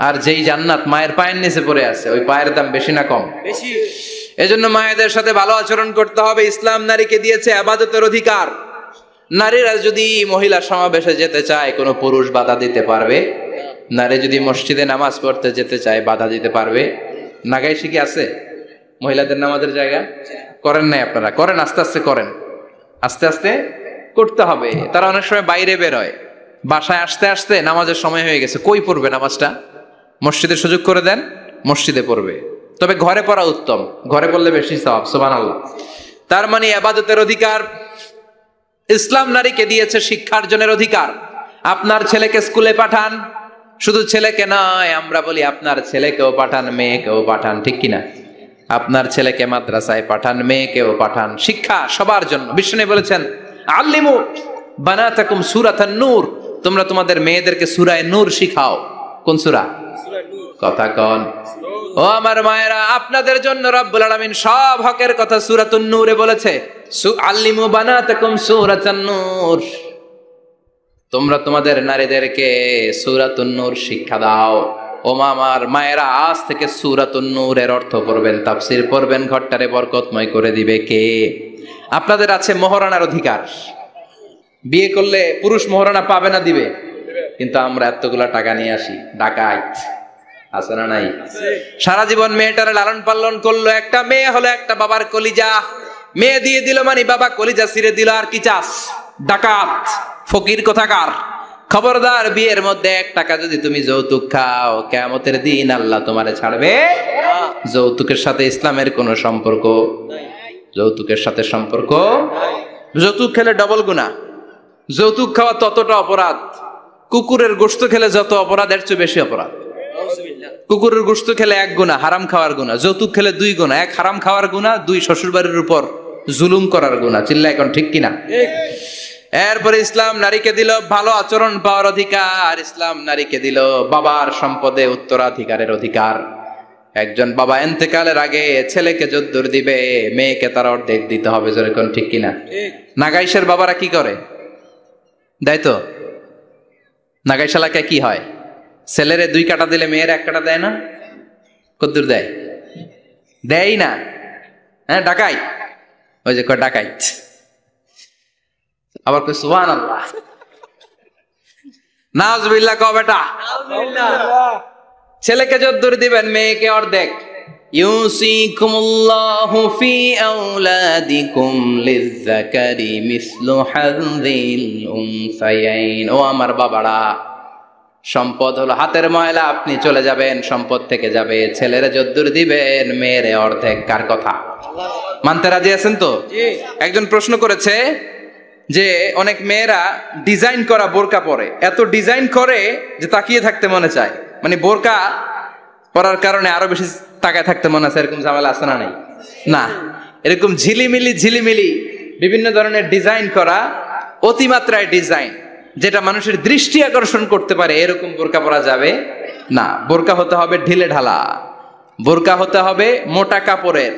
আর যেই জান্নাত মায়ের পায়ের নিচে পড়ে আছে, ওই পায়ের দাম বেশি না কম? বেশি। এজন্য মায়েদের সাথে ভালো আচরণ করতে হবে। ইসলাম নারীকে দিয়েছে ইবাদতের অধিকার। নারীরা যদি মহিলা সমাবেশে যেতে চায়, কোনো পুরুষ বাধা দিতে পারবে? নারী যদি মসজিদে নামাজ পড়তে যেতে চায়, বাধা দিতে পারবে? নাগাইশি কি আছে মহিলাদের নামাজের জায়গা? করেন নাই আপনারা? করেন, আস্তে আস্তে করেন, আস্তে আস্তে করতে হবে। তারা অনেক সময় বাইরে বেরোয়, বাসায় আসতে আসতে নামাজের সময় হয়ে গেছে, কই পড়বে নামাজটা? মসজিদে সুযোগ করে দেন, মসজিদে পড়বে। তবে ঘরে পড়া উত্তম, ঘরে পড়লে বেশি সওয়াব। সুবহানাল্লাহ। তার মানে ইবাদতের অধিকার ইসলাম নারীকে দিয়েছে, শিক্ষার্জনের অধিকার। আপনার ছেলেকে স্কুলে পাঠান, শুধু ছেলেকে নয়, আমরা বলি আপনার ছেলেকেও পাঠান, মেয়েকেও পাঠান, ঠিক কিনা? আপনার ছেলেকে মাদ্রাসায় পাঠান, মেয়েকেও পাঠান। শিক্ষা সবার জন্য। বিষ্ণু বলেছেন, আল্লিমু বানাতাকুম সূরাতান নূর, তোমরা তোমাদের মেয়েদেরকে সূরা নূর শিখাও। কোন সূরা? কথা কোন? ও আমার মায়েরা, আপনাদের জন্য রব্বুল আলামিন সব হকের কথা সূরাতুন নূরে বলেছে। আল্লিমু বানাতাকুম সূরাতান নূর, তোমরা তোমাদের নারীদেরকে সূরাতুন নূর শিক্ষা দাও। ও আমার মায়েরা, আজ থেকে সূরাতুন নূরের অর্থ পড়বেন, তাফসীর পড়বেন, ঘরটারে বরকতময় করে দিবে কে? আপনাদের আছে মোহরানার অধিকার। বিয়ে করলে পুরুষ মোহরানা পাবে না, দিবে। কিন্তু আমরা এতগুলা টাকা নিয়ে আসি, ডাকাইত আছে না নাই? সারা জীবন মেয়েটারে লালন পালন করলো, একটা মেয়ে হলো একটা বাবার কলিজা। মেয়ে দিয়ে দিল মানে বাবা কলিজা ছিঁড়ে দিল, আর কি চাস? ডাকাত, ফকির কোথাকার। খবরদার, বিয়ের মধ্যে 1 টাকা যদি তুমি যৌতুক খাও, কিয়ামতের দিন আল্লাহ তোমারে ছাড়বে। যৌতুকের সাথে ইসলামের কোনো সম্পর্ক? যৌতুকের সাথে সম্পর্ক। যৌতুক খেলে ডবল গুনাহ। যৌতুক খাওয়া ততটা অপরাধ, কুকুরের গোশত খেলে যত অপরাধ, এর চেয়ে বেশি অপরাধ। কুকুরের গোশত খেলে 1 গুনাহ, হারাম খাওয়ার গুনাহ। যৌতুক খেলে 2 গুনাহ, 1 হারাম খাওয়ার গুনাহ, 2 শ্বশুরবাড়ির উপর জুলুম করার গুনাহ। চিল্লা এখন ঠিক কিনা? এরপরে ইসলাম নারীকে দিল ভালো আচরণ পাওয়ার অধিকার। ইসলাম নারীকে দিল বাবার সম্পদে উত্তরাধিকারের অধিকার। একজন বাবা ইন্তেকালের আগে ছেলেকে যদ্দুর দিবে, মেয়েকে তার অর্ধেক দিতে হবে। যেরকম ঠিক কিনা? নাগাইশের বাবারা কি করে? দেয় তো। নাগাইশ এলাকায় কি হয়? ছেলেরে 2 কাটা দিলে মেয়ের 1 কাটা দেয় না? কদ্দুর দেয়? দেয় না। হ্যাঁ, ডাকাই। ওই যে কয় ডাকাইত। আবার কই সুবহানাল্লাহ, নাউজুবিল্লাহ। কও বেটা, ছেলেকে যদ্দুর দিবেন, মেয়েকে অর্ধেক। ইউসিকুমুল্লাহু ফি আওলাদিকুম লিযযাকারি মিসলু হাযযিল উনসায়াইন। ও আমার বাবারা, সম্পদ হলো হাতের ময়লা, আপনি চলে যাবেন, সম্পদ থেকে যাবে। ছেলেরে যদ্দুর দিবেন, মেয়েরে অর্ধেক। কার কথা? মানতে রাজি আছেন তো? একজন প্রশ্ন করেছে যে অনেক মেয়েরা ডিজাইন করা বোরকা পরে, এত ডিজাইন করে যে তাকিয়ে থাকতে মনে চায়। মানে বোরকা পরার কারণে আরো বেশি তাকায় থাকতে মনে আছে, এরকম ঝামেলা আছে না নাই? না, এরকম ঝিলিমিলি বিভিন্ন ধরনের ডিজাইন করা, অতিমাত্রায় ডিজাইন, যেটা মানুষের দৃষ্টি আকর্ষণ করতে পারে, এরকম বোরকা পরা যাবে না। বোরকা হতে হবে ঢিলে ঢালা, বোরকা হতে হবে মোটা কাপড়ের,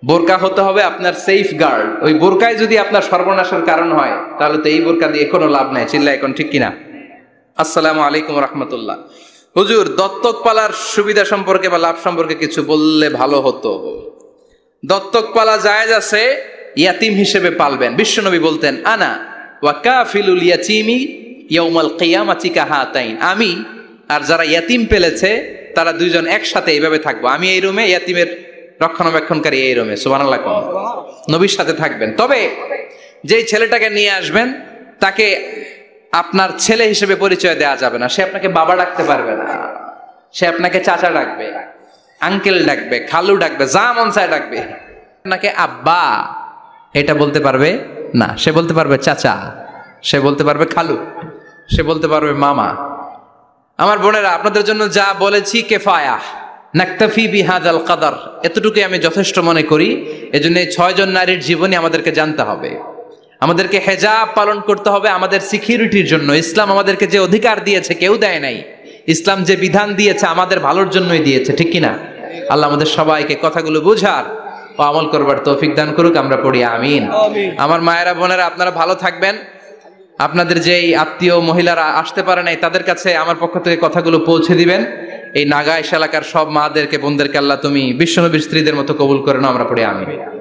বোরকা হতে হবে আপনার সেফ গার্ড। ওই বোরকায় যদি আপনার সর্বনাশের কারণ হয়, তাহলে তো এই বোরকা দিয়ে কোনো লাভ নাই। চিল্লা এখন ঠিক কিনা? আসসালামু আলাইকুম রাহমাতুল্লাহ। হুজুর, দত্তক পালার সুবিধা সম্পর্কে বা লাভ সম্পর্কে কিছু বললে ভালো হতো। দত্তক পালা জায়েজ আছে, ইয়াতিম হিসেবে পালবেন। বিশ্বনবী বলতেন, আনা ওয়া কাফিলুল ইয়াতীমি ইয়াউমাল কিয়ামাতি কাহাতাইন। আমি আর যারা ইয়াতিম পেলেছে তারা 2 জন একসাথে এইভাবে থাকবো। আমি এই রুমে, ইয়াতিমের রক্ষণাবেক্ষণকারী এই রুমে। সুবহানাল্লাহ। নবীর সাথে থাকবেন। তবে যেই ছেলেটাকে নিয়ে আসবেন, তাকে আপনার ছেলে হিসেবে পরিচয় দেওয়া যাবে না। সে আপনাকে বাবা ডাকতে পারবে না, সে আপনাকে চাচা ডাকবে, আঙ্কেল ডাকবে, খালু ডাকবে, যা মন চায় ডাকবে। আপনাকে আব্বা এটা বলতে পারবে না। সে বলতে পারবে চাচা, সে বলতে পারবে খালু, সে বলতে পারবে মামা। আমার বোনেরা, আপনাদের জন্য যা বলেছি কিফায়া, নাকতাফি বিহাদাল কদর, এতটুকুই আমি যথেষ্ট মনে করি। এজন্য 6 জন নারীর জীবনী আমাদেরকে জানতে হবে। আমাদেরকে হেজাব পালন করতে হবে আমাদের সিকিউরিটির জন্য। ইসলাম আমাদেরকে যে অধিকার দিয়েছে কেউ দেয় নাই। ইসলাম যে বিধান দিয়েছে আমাদের ভালোর জন্যই দিয়েছে, ঠিক কিনা? আল্লাহ আমাদের সবাইকে কথাগুলো বুঝার ও আমল করবার তৌফিক দান করুক। আমরা পড়ি আমিন। আমার মায়েরা, বোনেরা, আপনারা ভালো থাকবেন। আপনাদের যেই আত্মীয় মহিলারা আসতে পারে নাই, তাদের কাছে আমার পক্ষ থেকে কথাগুলো পৌঁছে দিবেন। এই নাগাইশ এলাকার সব মাদেরকে বোনদেরকে আল্লাহ তুমি বিশ্বনবীর স্ত্রীদের মতো কবুল করে নাও, আমরা পড়ি আমিন।